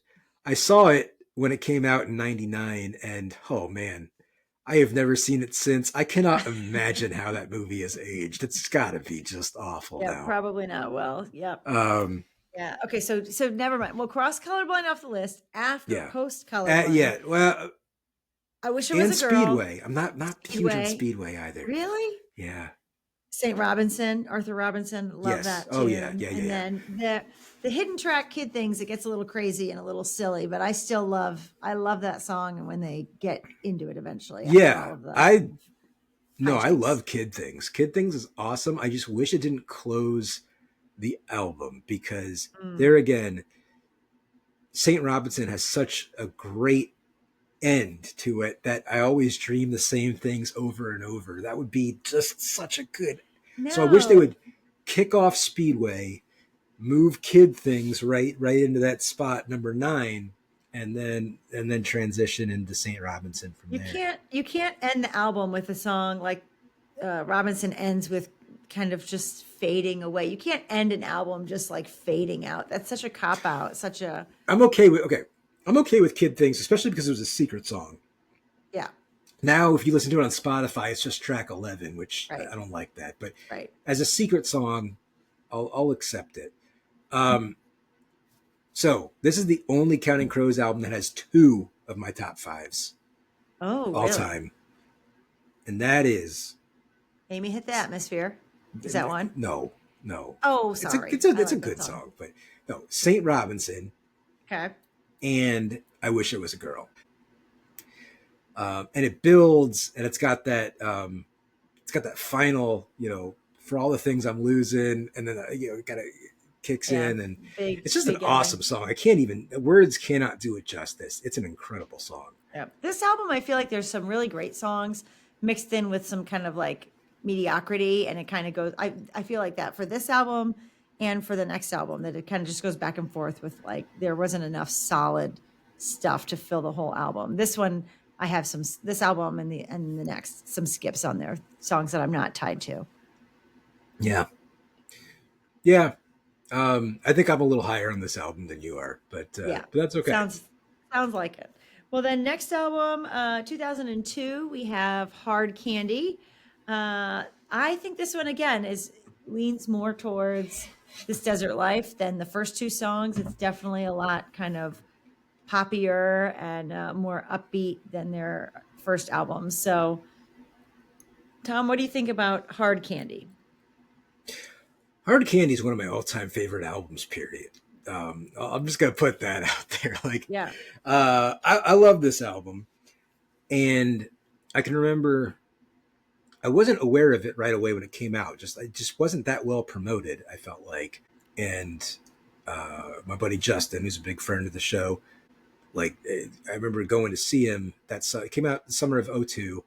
I saw it when it came out in '99, and oh man, I have never seen it since. I cannot imagine how that movie has aged. It's got to be just awful Yeah, now. probably not well. Yep. Um, Yeah. Okay, so never mind. We'll cross colorblind off the list after yeah, post colorblind. yeah. Well, I wish it and was a girl. Speedway. I'm not huge on Speedway. Speedway either. Really? Yeah. St. Robinson, Arthur Robinson, love Yes. that Oh yeah. tune. Yeah. And Yeah. then the hidden track kid things, it gets a little crazy and a little silly, but I love that song and when they get into it eventually after all Yeah. of the I hijinks. love Kid Things. Kid Things is awesome. I just wish it didn't close the album because Mm. there again, St. Robinson has such a great end to it that I always dream the same things over and over. That would be just such a good. So I wish they No. would kick off Speedway, move Kid Things right into that spot number 9, and then transition into St. Robinson from there. You can't end the album with a song like Robinson ends with kind of just fading away. You can't end an album just like fading out. That's such a cop out. Such a I'm okay with Kid Things, especially because it was a secret song. yeah. Now, if you listen to it on Spotify, it's just track 11, which Right. I don't like that. But Right. as a secret song, I'll accept it. So this is the only Counting Crows album that has 2 of my top 5s Oh, all really? time, and that is Amy Hit the Atmosphere. Is that one? no. Oh, It's a sorry. it's a I it's a like that good song, but no, Saint Robinson Okay. and I Wish It Was a Girl. And it builds, and it's got that final For All the Things I'm Losing, and then it kind of kicks Yeah, in, and big it's just an big awesome ending. song. I can't even words cannot do it justice. It's an incredible song. Yeah. This album, I feel like there's some really great songs mixed in with some kind of like mediocrity, and it kind of goes. I feel like that for this album and for the next album, that it kind of just goes back and forth with like there wasn't enough solid stuff to fill the whole album. This one, I have some this album and the next some skips on there, songs that I'm not tied to. Yeah, yeah. I think I'm a little higher on this album than you are, Yeah, but that's okay. sounds like it. Well, then next album, 2002, we have Hard Candy. I think this one again is leans more towards this desert life than the first two songs. It's definitely a lot kind of poppier and more upbeat than their first album. So, Tom, what do you think about Hard Candy? Hard Candy is one of my all-time favorite albums. Period. I'm just gonna put that out there. Like, Yeah. I love this album, and I can remember I wasn't aware of it right away when it came out. Just it just wasn't that well promoted. I felt like, and my buddy Justin, who's a big friend of the show, like I remember going to see him. It came out the summer of '02.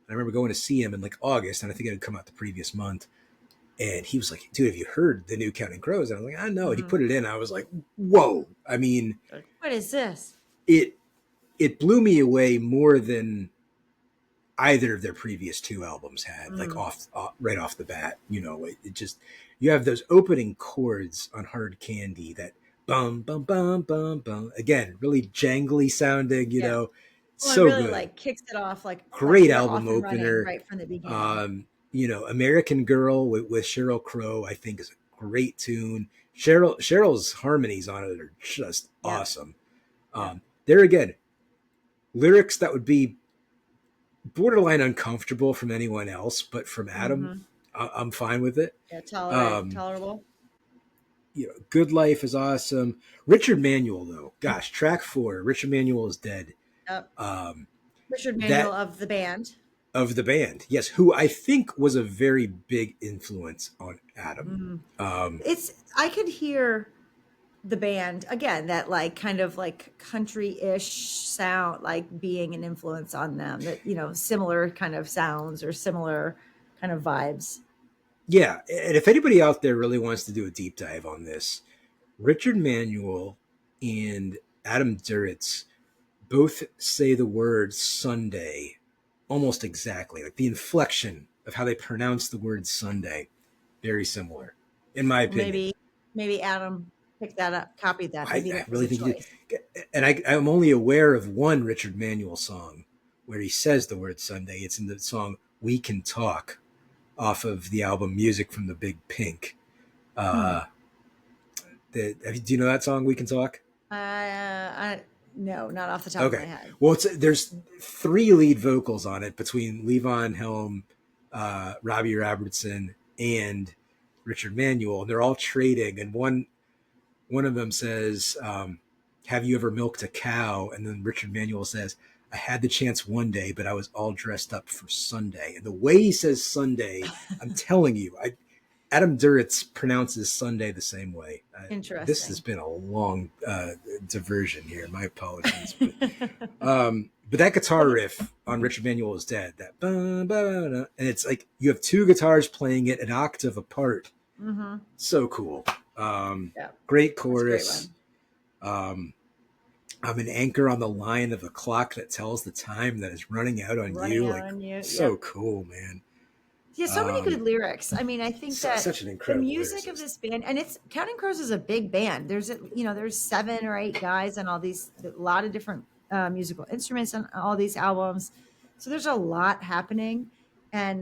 I remember going to see him in like August, and I think it had come out the previous month. And he was like, "Dude, have you heard the new Counting Crows?" And I was like, "I know." And he Mhm. put it in. I was like, "Whoa!" I mean, What is this? it it blew me away more than either of their previous two albums had. Like Mm. right off the bat, it just you have those opening chords on Hard Candy that bum bum bum bum bum again, really jangly sounding. Yeah. Well, it So really good. like kicks it off like Great they're album off and running opener. right from the beginning. American Girl with Cheryl Crow, I think is a great tune. Cheryl's harmonies on it are just Yep. awesome. Yep. There again, lyrics that would be borderline uncomfortable from anyone else, but from Adam, Mhm. I'm fine with it. Yeah, Um, tolerable. Good Life is awesome. Richard Manuel, though, gosh, track 4, Richard Manuel is dead. Yep. Um, Richard Manuel that of the band. of the band, yes, who I think was a very big influence on Adam. Mhm. Um, I could hear the band again, that like kind of like country-ish sound, like being an influence on them, that, similar kind of sounds or similar kind of vibes. yeah, and if anybody out there really wants to do a deep dive on this, Richard Manuel and Adam Duritz both say the word Sunday almost exactly. Like the inflection of how they pronounce the word Sunday, very similar, in my Well, opinion. maybe Adam picked that up, copied that. Maybe I that was really a think he choice. did. And I'm only aware of one Richard Manuel song where he says the word Sunday. It's in the song We Can Talk off of the album Music from the Big Pink. Hmm. Uh, do you know that song, We Can Talk? No, not off the top of my Okay. head. Well, there's 3 lead vocals on it between Levon Helm, Robbie Robertson, and Richard Manuel. And they're all trading. And one of them says, "Have you ever milked a cow?" And then Richard Manuel says, "I had the chance one day, but I was all dressed up for Sunday." And the way he says Sunday, I'm telling you, Adam Duritz pronounces Sunday the same way. This has Interesting. been a long diversion here. My apologies, but that guitar Well, riff on Richard Manuel is dead. That and it's like you have 2 guitars playing it an octave apart. mm-hmm. So cool. Yeah, Great that's a great chorus. one. Um, I'm an anchor on the line of a clock that tells the time that is running out on Running you. out Like on you. so Yep. cool, man. Yeah, so many good Um, lyrics. I mean, I think that such an the incredible music of lyricist. this band, and it's Counting Crows is a big band. There's 7 or 8 guys and all these, a lot of different musical instruments on all these albums. So there's a lot happening. And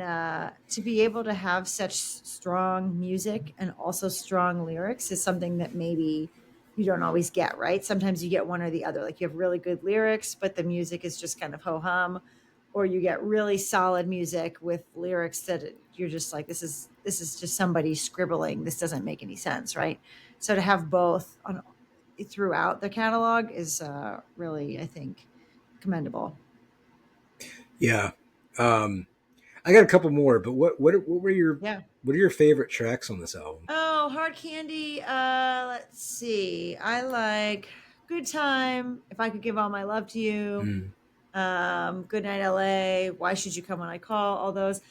to be able to have such strong music and also strong lyrics is something that maybe you don't always get, right? Sometimes you get one or the other. Like you have really good lyrics, but the music is just kind of ho hum, or you get really solid music with lyrics that you're just like, this is just somebody scribbling, this doesn't make any sense, right? So to have both on throughout the catalog is really, I think, commendable. Yeah. Um, I got a couple more, but what were your Yeah. what are your favorite tracks on this album? Oh, Hard Candy. Let's see. I like Good Time. If I Could Give All My Love to You. Mm. Good Night LA. Why Should You Come When I Call? All those.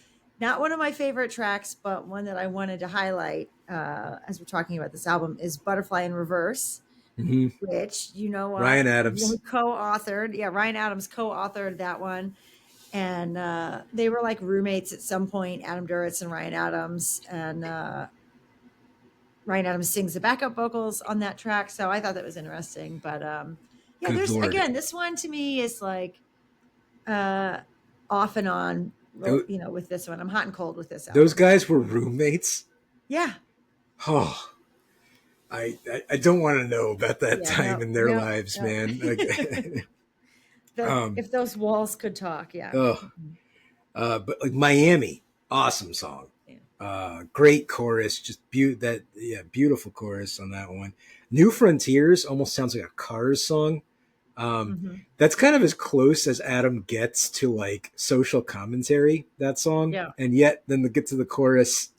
Not one of my favorite tracks, but one that I wanted to highlight as we're talking about this album is Butterfly in Reverse, Hmm. which Ryan Adams. co-authored. Yeah, Ryan Adams co-authored that one, and they were like roommates at some point. Adam Duritz and Ryan Adams, and Ryan Adams sings the backup vocals on that track. So I thought that was interesting. But yeah, Good there's lord. again, this one to me is like uh, off and on. Tho- With this one, I'm hot and cold with this Those album. guys were roommates. Yeah, Oh, I don't want to know about that yeah, time no, in their no, lives, no. man. Like, um, If those walls could talk, yeah. oh, but like Miami, awesome song. Yeah. Great chorus, just beautiful chorus on that one. New Frontiers almost sounds like a Cars song. Mm-hmm. That's kind of as close as Adam gets to like social commentary, that song. Yeah. And yet then they get to the chorus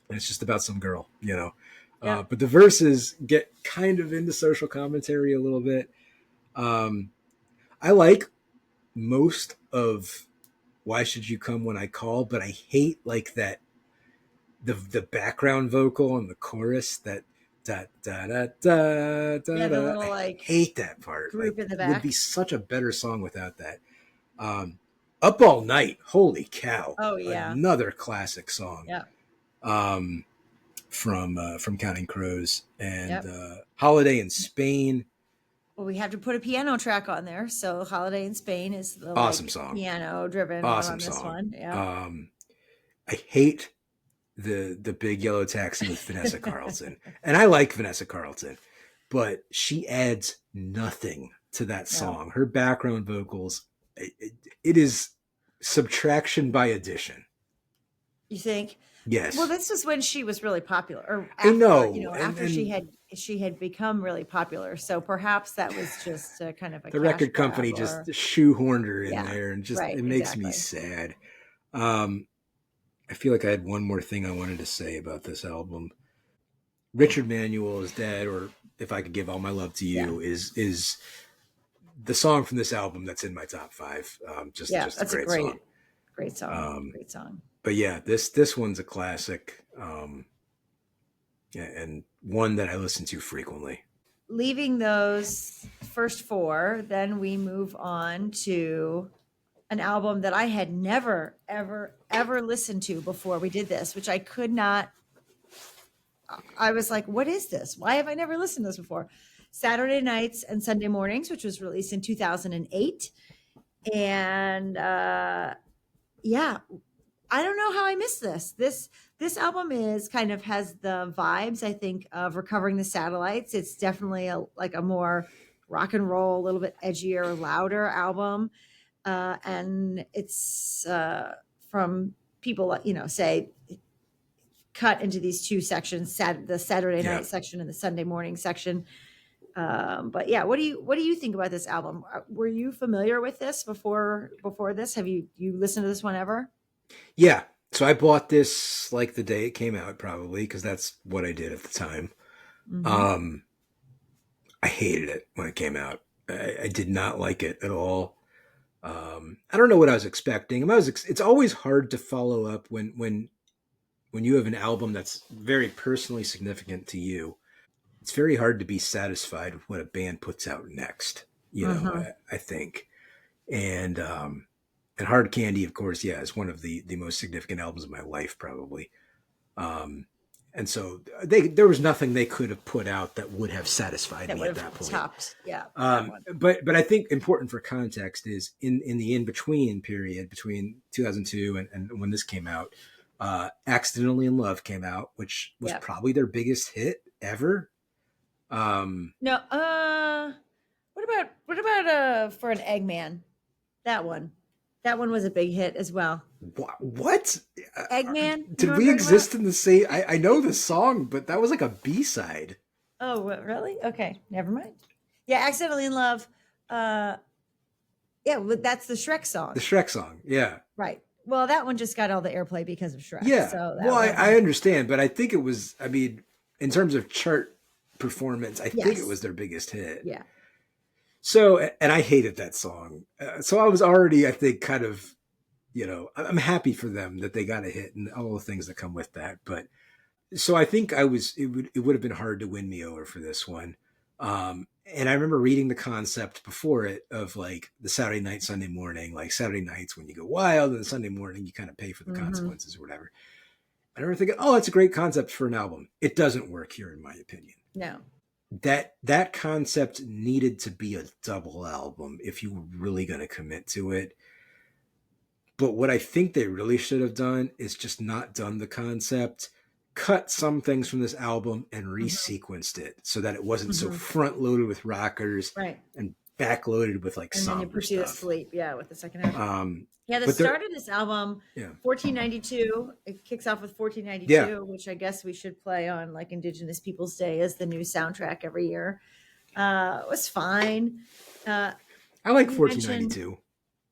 and it's just about some girl, Yeah. But the verses get kind of into social commentary a little bit. I like most of Why Should You Come When I Call, but I hate like that the background vocal and the chorus that da da da da da. Yeah, the Da. little I like hate that part. group Like, in the it would back. be such a better song without that. Um, Up All Night, holy cow! Oh yeah. Another classic song. Yeah. From Counting Crows and Yep. Holiday in Spain. Well, we have to put a piano track on there. So Holiday in Spain is the Awesome like song. piano driven one Awesome on this song. one. Yeah. I hate the Big Yellow Taxi with Vanessa Carlton, and I like Vanessa Carlton, but she adds nothing to that song. Her background vocals, it is subtraction by addition. You think? Yes. Well, this was when she was really popular, or I after, know, after she had become really popular. So perhaps that was just kind of a the cash record grab company or- just shoehorned her in Yeah, there, and just right, it makes me exactly. sad. I feel like I had one more thing I wanted to say about this album. Richard Manuel is Dead, or If I Could Give All My Love to You, is the song from this album that's in my top 5. Just that's a great song. Great song. Great song. But yeah, this one's a classic, and one that I listen to frequently. Leaving those first 4, then we move on to an album that I had never, ever, ever listened to before we did this, which I could not. I was like, what is this? Why have I never listened to this before? Saturday Nights and Sunday Mornings, which was released in 2008. And yeah, I don't know how I missed this. This album is kind of has the vibes, I think, of Recovering the Satellites. It's definitely a more rock and roll, a little bit edgier, louder album. And it's from people, say, cut into these 2 sections, the Saturday night section and the Sunday morning section. But yeah, what do you think about this album? Were you familiar with this before this? Have you listened to this one ever? Yeah. So I bought this like the day it came out, probably, because that's what I did at the time. Mm-hmm. I hated it when it came out. I did not like it at all. I don't know what I was expecting. It's always hard to follow up when you have an album that's very personally significant to you. It's very hard to be satisfied with what a band puts out next. I think, and Hard Candy, of course, is one of the most significant albums of my life, probably. And so there was nothing they could have put out that would have satisfied me at that point. Topped, but I think important for context is in the in-between period between 2002 and when this came out, Accidentally in Love came out, which was probably their biggest hit ever. No, what about For an Eggman? That one was a big hit as well. What? Eggman? Did we exist in the same? I know the song, but that was like a B-side. Oh, really? Okay, never mind. Yeah, Accidentally in Love. Yeah, that's the Shrek song. The Shrek song, yeah. Right. Well, that one just got all the airplay because of Shrek. Yeah. So Well, that I one, understand, but I think it was, I mean, in terms of chart performance, I think it yes. was their biggest hit. Yeah. So, and I hated that song. So I was already, I think, kind of, I'm happy for them that they got a hit and all the things that come with that. But so I think it would have been hard to win me over for this one. And I remember reading the concept before it of like the Saturday night, Sunday morning, like Saturday nights when you go wild, and Sunday morning you kind of pay for the Hmm. consequences or whatever. I remember thinking, oh, that's a great concept for an album. It doesn't work here, in my opinion. No. That concept needed to be a double album if you were really going to commit to it. But what I think they really should have done is just not done the concept, cut some things from this album and Hmm. resequenced it so that it wasn't so Hmm. front loaded with rockers Right. and back loaded with like And then it somber puts you to stuff. sleep. Yeah, with the second half. Um, Yeah, the but there, start of this album, yeah, 1492, it kicks off with yeah, 1492, which I guess we should play on like Indigenous Peoples Day as the new soundtrack every year. It was fine. Uh, I like you mentioned, 1492.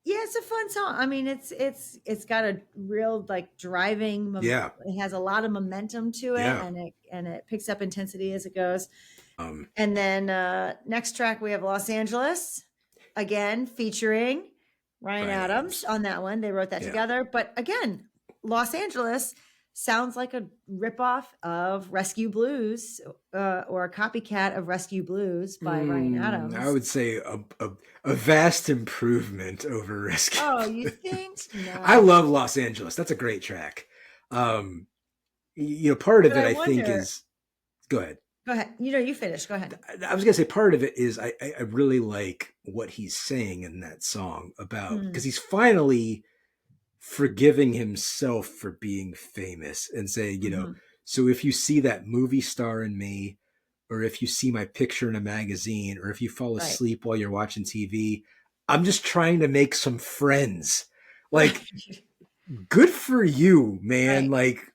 yeah, it's a fun song. I mean, it's got a real like driving. Yeah, It has a lot of momentum to it, yeah. and it picks up intensity as it goes. Um, And then next track we have Los Angeles, again featuring Ryan Ryan Adams Adams. on that one. They wrote that Yeah. together. But again, Los Angeles sounds like a ripoff of Rescue Blues or a copycat of Rescue Blues by Ryan I Adams. would say a vast improvement over Rescue Oh, you think? Blues. I No. love Los Angeles. That's a great track. Um, part of But it, I I think, wonder, is go ahead. go ahead. You finish. Go ahead. I was gonna say part of it is I really like what he's saying in that song about because Mm, he's finally forgiving himself for being famous and saying, mhm. so if you see that movie star in me, or if you see my picture in a magazine, or if you fall Right. asleep while you're watching TV, I'm just trying to make some friends. Like, Right. good for you, man. Right. Like,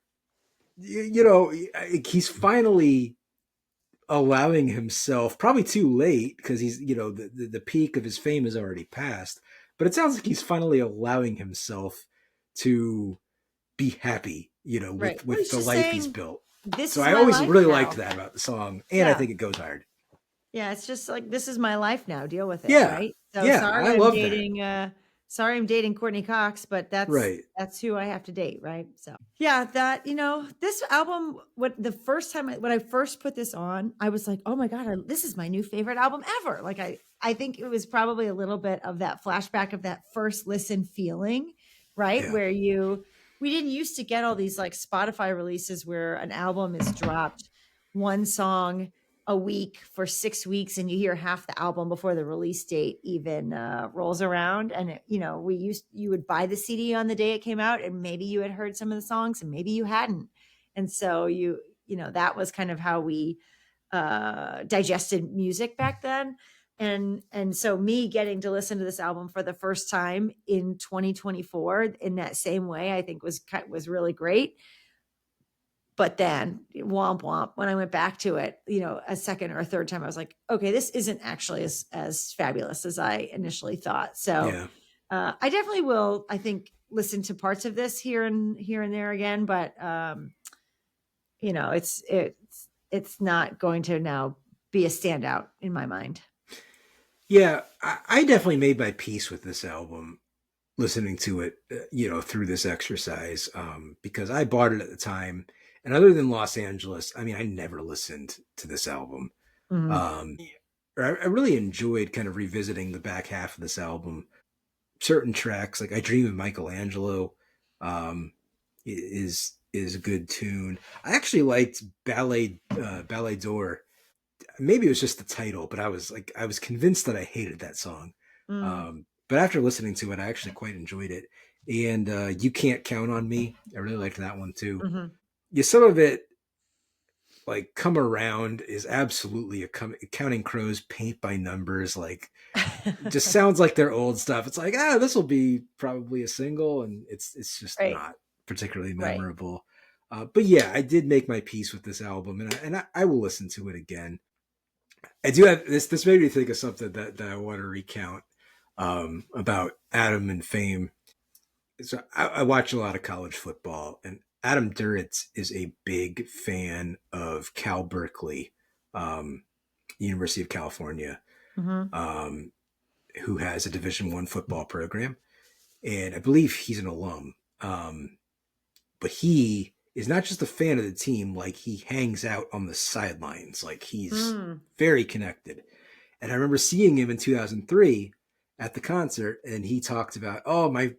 you know, he's finally allowing himself, probably too late because he's, the peak of his fame is already past, but it sounds like he's finally allowing himself to be happy, Right. Well, with he's the just life he's saying, built. this So is I my always life really liked now. that about the song, and I Yeah. think it goes hard. Yeah, it's just like this is my life now. Deal with it, Yeah, right? So yeah, I love that. sorry I'm dating Courtney Cox, but Right. that's who I have to date, right? So yeah, this album, when I first put this on, I was like, oh my God, this is my new favorite album ever. Like I think it was probably a little bit of that flashback of that first listen feeling, right? Yeah. We didn't used to get all these like Spotify releases where an album is dropped one song a week for 6 weeks and you hear half the album before the release date even rolls around. And you would buy the CD on the day it came out, and maybe you had heard some of the songs and maybe you hadn't. And so that was kind of how we digested music back then. And so me getting to listen to this album for the first time in 2024 in that same way, I think was really great. But then womp womp, when I went back to it, a second or a third time, I was like, okay, this isn't actually as fabulous as I initially thought. So Yeah. I definitely will, I think, listen to parts of this here and there again, but it's not going to now be a standout in my mind. Yeah, I definitely made my peace with this album listening to it, through this exercise, because I bought it at the time. And other than Los Angeles, I mean, I never listened to this album. Mhm. Um, I really enjoyed kind of revisiting the back half of this album. Certain tracks, like "I Dream of Michelangelo," um, is a good tune. I actually liked Ballet d'Or. Maybe it was just the title, but I was convinced that I hated that song. Mm. But after listening to it, I actually quite enjoyed it. And "You Can't Count on Me," I really liked that one too. Mhm. Yeah, some of it, like "Come Around," is absolutely Counting Crows paint by numbers. Like, just sounds like their old stuff. It's like, this will be probably a single, and it's just Right. not particularly Right. memorable. But yeah, I did make my peace with this album, and I will listen to it again. I do have this. This made me think of something that I want to recount, about Adam and Fame. so I watch a lot of college football, and Adam Duritz is a big fan of Cal Berkeley, um, University of California, Mm-hmm. um, who has a Division I football program, and I believe he's an alum. But he is not just a fan of the team; like he hangs out on the sidelines, like he's Mm. very connected. And I remember seeing him in 2003 at the concert, and he talked about, oh, my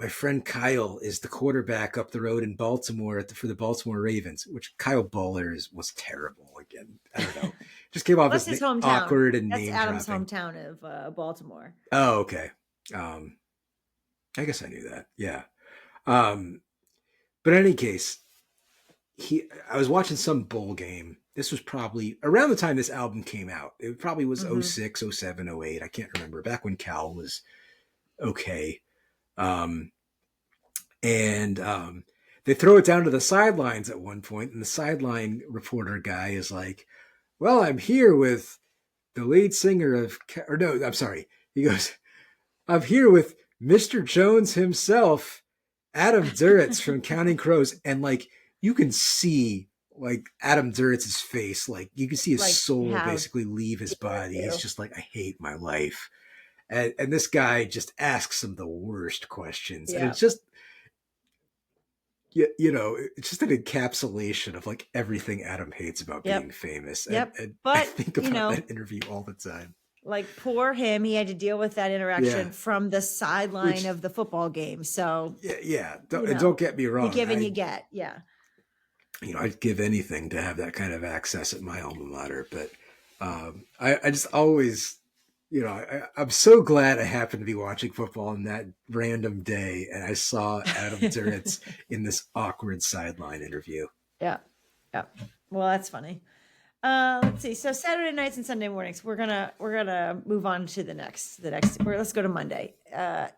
friend Kyle is the quarterback up the road in Baltimore for the Baltimore Ravens, which Kyle Bowler was terrible. Again, I don't know. Just came off That's as his hometown. awkward and That's name Adam's dropping. hometown of Baltimore. Oh, okay. I guess I knew that. Yeah. Um, but in any case, I was watching some bowl game. This was probably around the time this album came out. It probably was Mm-hmm. 06, 07, 08. I can't remember. Back when Cal was okay. Um, and they throw it down to the sidelines at one point, and the sideline reporter guy is like, well, I'm here with the lead singer of, or no, I'm sorry. He goes, I'm here with Mr. Jones himself, Adam Duritz from Counting Crows. And like, you can see like Adam Duritz's face, like you can see his Like, soul how basically leave his dare body. you. He's just like, I hate my life. And this guy just asks him the worst questions. And Yeah. it's just, you know, it's just an encapsulation of like everything Adam hates about Yep. being famous. Yep. And But, I think you about know, that interview all the time. like poor him, he had to deal with that interaction Yeah. from the sideline Which- of the football game. So Yeah. You know, Don't get me wrong. you give and I- you get. Yeah. you know, I'd give anything to have that kind of access at my alma mater. But I just always, you know, I'm so glad I happened to be watching football on that random day, and I saw Adam Duritz in this awkward sideline interview. Yeah. Yeah. Well, that's funny. Let's see. So Saturday nights and Sunday mornings, we're gonna move on to the next. Let's go to Monday.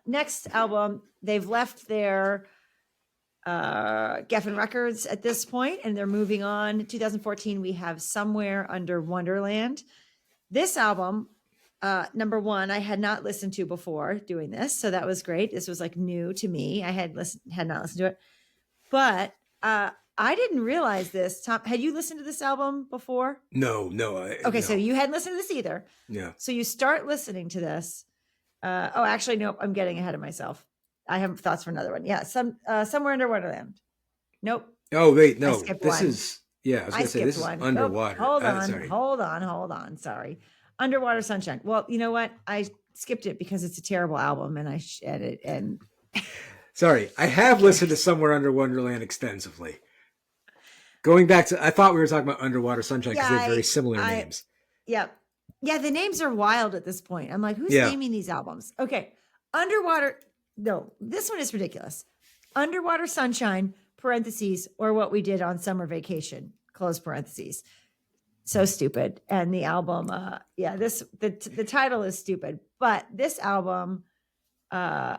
Next album, they've left their Geffen Records at this point, and they're moving on. 2014, we have Somewhere Under Wonderland. This album, number one, I had not listened to before doing this, so that was great. This was like new to me. I had not listened to it, but I didn't realize this. Tom, had you listened to this album before? No. Okay, so you hadn't listened to this either. Yeah. So you start listening to this. Actually, nope. I'm getting ahead of myself. I have thoughts for another one. Yeah, Somewhere Under Wonderland. Nope. Oh wait, no. skipped This one. is I was gonna say this one. is Underwater. Hold Sorry. on. Sorry. Underwater Sunshine. Well, you know what? I skipped it because it's a terrible album, and I edit and. Sorry, I have listened to Somewhere Under Wonderland extensively. Going back to, I thought we were talking about Underwater Sunshine because they have very similar names. Yeah. Yeah, the names are wild at this point. I'm like, who's naming these albums? Okay. Underwater. No, this one is ridiculous. Underwater Sunshine, parentheses, or What We Did on Summer Vacation, close parentheses. So stupid. And the album, the title is stupid. But this album, I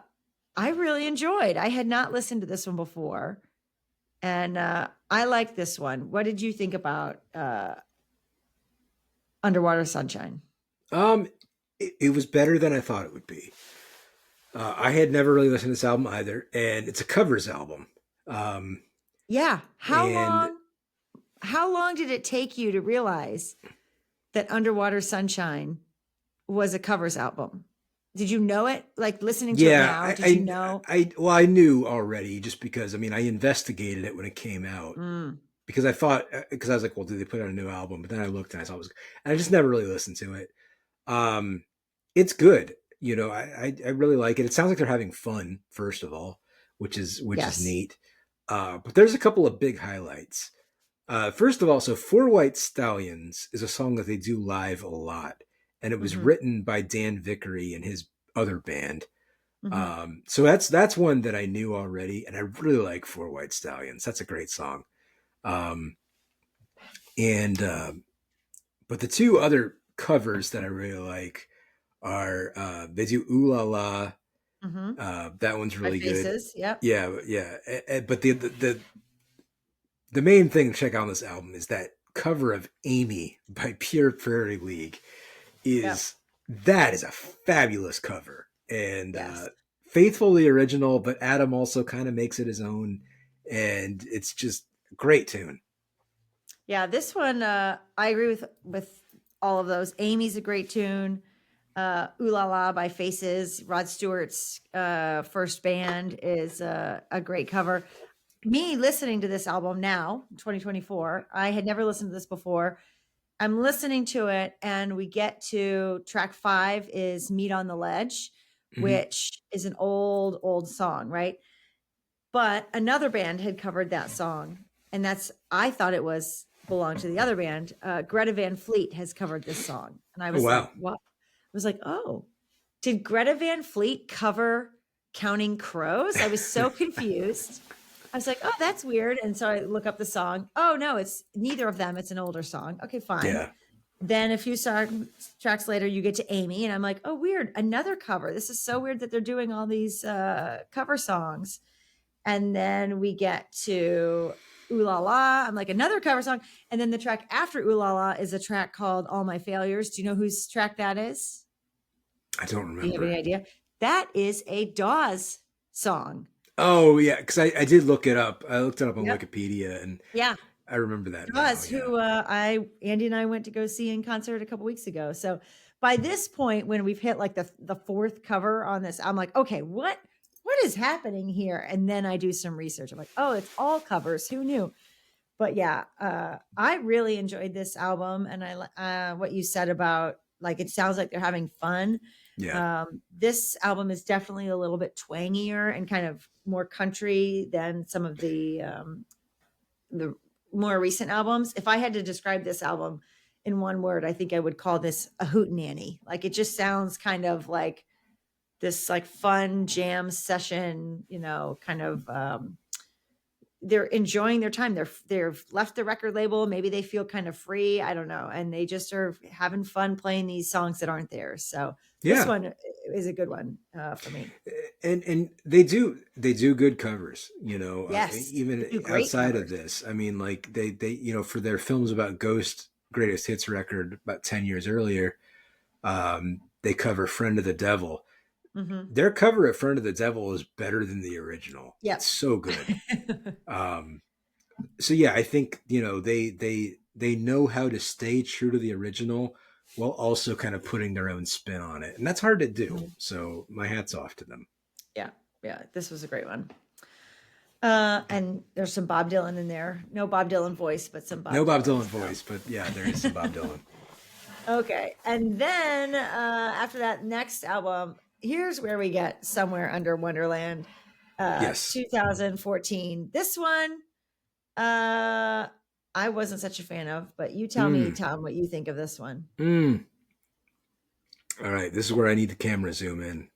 really enjoyed. I had not listened to this one before. And I like this one. What did you think about Underwater Sunshine? It was better than I thought it would be. I had never really listened to this album either, and it's a covers album. Yeah. How long did it take you to realize that Underwater Sunshine was a covers album? Did you know it? Like listening to it now? Did you know? I knew already just because, I mean, I investigated it when it came out because I was like, well, did they put out a new album? But then I looked and I saw it was, and I just never really listened to it. It's good. You know, I really like it. It sounds like they're having fun, first of all, which is neat. But there's a couple of big highlights. First of all, so Four White Stallions is a song that they do live a lot. And it was written by Dan Vickery and his other band. So that's one that I knew already. And I really like Four White Stallions. That's a great song. But the two other covers that I really like are they do Ooh La La. That one's really good. Yep. Yeah. But the main thing to check out on this album is that cover of Amy by Pure Prairie League. That is a fabulous cover and faithful to the original, but Adam also kind of makes it his own, and it's just a great tune. Yeah, this one, I agree with all of those. Amy's a great tune. Ooh La La by Faces, Rod Stewart's first band, is a great cover. Me listening to this album now, 2024, I had never listened to this before. I'm listening to it, and we get to track 5 is Meet on the Ledge, Mhm. which is an old song, right? But another band had covered that song, and I thought it was belonged to the other band. Greta Van Fleet has covered this song, and I Oh was like, wow. "What?" I was like, "Oh, did Greta Van Fleet cover Counting Crows?" I was so confused. I was like, "Oh, that's weird." And so I look up the song. Oh no, it's neither of them. It's an older song. Okay, fine. Yeah. Then a few tracks later, you get to Amy, and I'm like, "Oh, weird, another cover. This is so weird that they're doing all these cover songs." And then we get to Ooh La La. I'm like, another cover song. And then the track after Ooh La La is a track called All My Failures. Do you know whose track that is? I don't Do you have remember. any idea? That is a Dawes song. Oh yeah, because I did look it up. I looked it up on Yep. Wikipedia, and Yeah. I remember that now. Dawes, Yeah. who Andy and I went to go see in concert a couple weeks ago. So by this point, when we've hit like the fourth cover on this, I'm like, okay, what is happening here? And then I do some research. I'm like, oh, it's all covers. Who knew? But yeah, I really enjoyed this album, and what you said about, like, it sounds like they're having fun. Yeah. This album is definitely a little bit twangier and kind of more country than some of the more recent albums. If I had to describe this album in one word, I think I would call this a hootenanny. Like, it just sounds kind of like this like fun jam session, kind of they're enjoying their time. They've left the record label. Maybe they feel kind of free. I don't know. And they just are having fun playing these songs that aren't theirs. So this Yeah. one is a good one for me. And they do good covers, Yes, even they do great outside of covers. this. I mean, like they for their films about Ghost greatest hits record about 10 years earlier, they cover Friend of the Devil. Mm-hmm. Their cover of Friend of the Devil is better than the original. Yep. It's so good. So yeah, I think they know how to stay true to the original while also kind of putting their own spin on it, and that's hard to do. Mhm. So my hat's off to them. Yeah, this was a great one. And there's some Bob Dylan in there. No Bob Dylan voice, but some Bob No Bob Dylan. Dylan voice, but yeah, there is some Bob Dylan. Okay. And then after that next album, here's where we get Somewhere Under Wonderland, Yes. 2014. This one, I wasn't such a fan of, but you tell me, Tom, what you think of this one. All right, this is where I need the camera zoom in.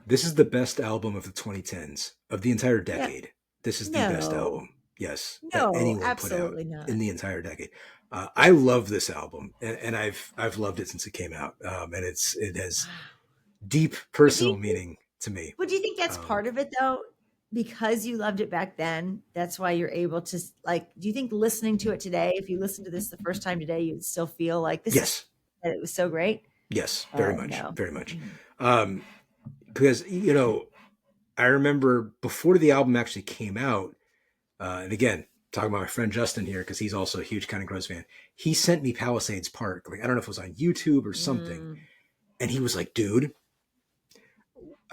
This is the best album of the 2010s, of the entire decade. This is the best album, yes, that No, anyone put out absolutely not. in the entire decade. I love this album, and I've loved it since it came out, and it has deep personal meaning to me. Well, do you think that's part of it though? Because you loved it back then, that's why you're able to, like, do you think listening to it today, if you listen to this the first time today, you'd still feel like Yes. that it was so great? Yes, very much, No. very much. Because I remember before the album actually came out, and again, talking about my friend Justin here, because he's also a huge Counting Crows fan. He sent me Palisades Park. Like, I don't know if it was on YouTube or something. And he was like, dude,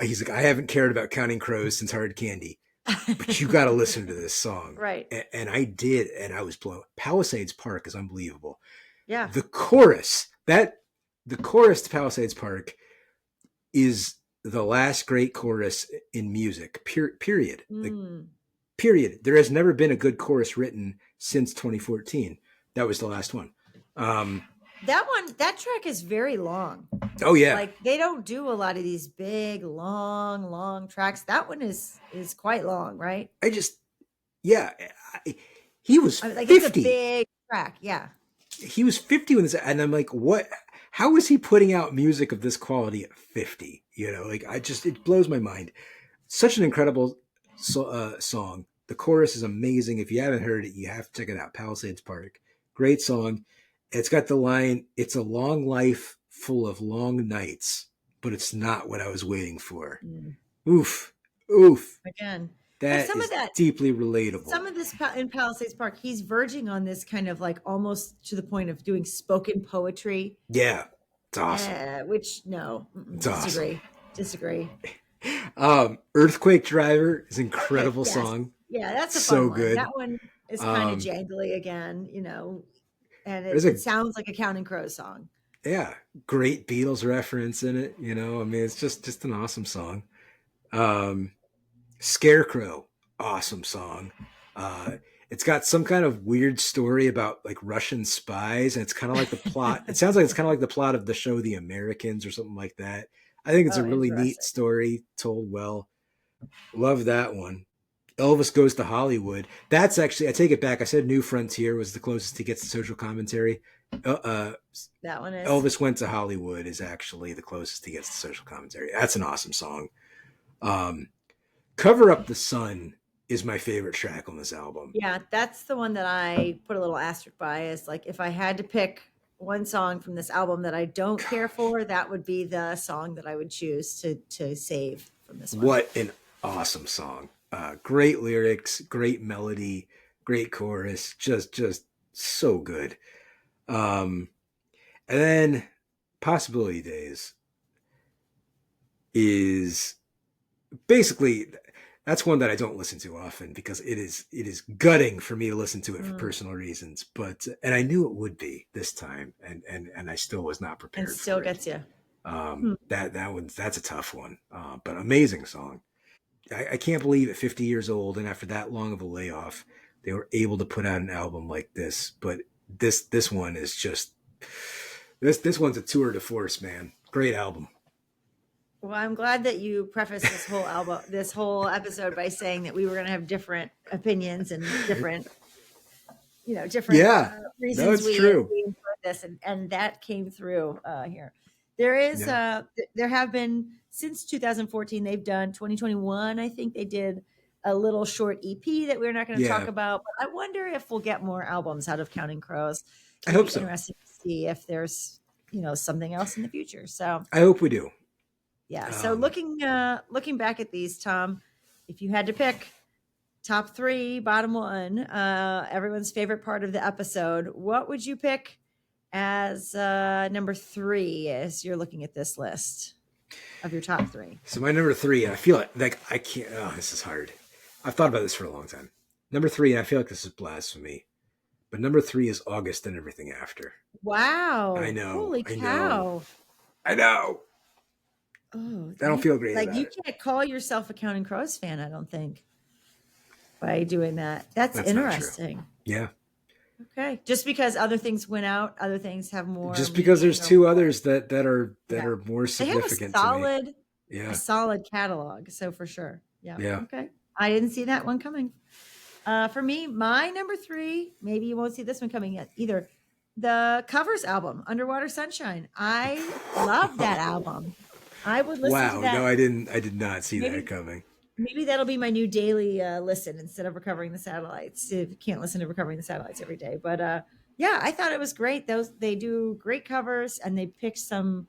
he's like, I haven't cared about Counting Crows since Hard Candy, but you got to listen to this song. Right. And I did, and I was blown. Palisades Park is unbelievable. Yeah. The chorus to Palisades Park is the last great chorus in music, period. Like, period. There has never been a good chorus written since 2014. That was the last one. That track is very long. Oh yeah. Like, they don't do a lot of these big, long tracks. That one is quite long, right? He was 50. It's a big track. Yeah. He was 50 when this, and I'm like, what? How is he putting out music of this quality at 50? It blows my mind. Such an incredible song. The chorus is amazing. If you haven't heard it, you have to check it out. Palisades Park. Great song. It's got the line, "It's a long life full of long nights." but it's not what I was waiting for. Mm. Oof, oof. Again, well, That some of is that, deeply relatable. some of this in Palisades Park, he's verging on this kind of like almost to the point of doing spoken poetry, Yeah, it's awesome. which no, It's awesome. disagree, disagree. Earthquake Driver is an Okay, incredible yes, song. yeah, that's a fun So one. good. That one is kind of Um, jangly again, and there's it a sounds like a Counting Crows song. yeah, great Beatles reference in it. I mean, it's just an awesome song. Um, Scarecrow, awesome song. Uh, it's got some kind of weird story about like Russian spies, and it's kind of like the plot. It sounds like it's kind of like the plot of the show The Americans or something like that. I think it's a Oh, really neat interesting. story told well. Love that one. Elvis Goes to Hollywood. That's actually, I take it back. I said New Frontier was the closest he gets to social commentary. Uh, That one is. Elvis Went to Hollywood is actually the closest he gets to social commentary. That's an awesome song. Um, Cover Up the Sun is my favorite track on this album. Yeah, that's the one that I put a little asterisk by. Is like if I had to pick one song from this album that I don't care for, that would be the song that I would choose to save from this one. What an awesome song. Great lyrics, great melody, great chorus, just so good. Um, and then Possibility Days is basically that's one that I don't listen to often because it is gutting for me to listen to it for Mm. personal reasons. But and I knew it would be this time, and I still was not And prepared still for it. gets you. Hmm. That's a tough one, but amazing song. I can't believe at 50 years old and after that long of a layoff, they were able to put out an album like this. But this one is just this one's a tour de force, man. Great album. Well, I'm glad that you prefaced this whole episode by saying that we were going to have different opinions and different Yeah, no, reasons it's true. we enjoyed this, and that came through here. There is Yeah, there have been since 2014. They've done 2021. I think they did a little short EP that we're not going to talk yeah. about. But I wonder if we'll get more albums out of Counting Crows. I It'll be hope so. interesting to see if there's something else in the future. So I hope we do. yeah. So Um, looking back at these, Tom, if you had to pick top three, bottom one, everyone's favorite part of the episode, what would you pick as number three as you're looking at this list of your top three? so my number three, and I feel like I can't. Oh, this is hard. I've thought about this for a long time. Number three, and I feel like this is blasphemy, but number three is August and Everything After. I Wow. know, Holy I know, cow. I know. Oh, I don't feel great like about you it. can't call yourself a Counting Crows fan, I don't think, by doing that. That's That's not true. interesting. Yeah, Okay. Just because other things went out, other things have more just because meaning there's or two more. others that Yeah. are more They have significant to me. a Yeah, solid catalog. So for sure. Yeah. yeah. Okay. I didn't see that one coming. For me, my number three, maybe you won't see this one coming yet either. The covers album, Underwater Sunshine. I love that album. I would listen to Wow. No, that. I didn't. I did not see that Maybe coming. maybe that'll be my new daily listen instead of Recovering the Satellites. If you can't listen to Recovering the Satellites every day, but yeah, I thought it was great. Those they do great covers and they pick some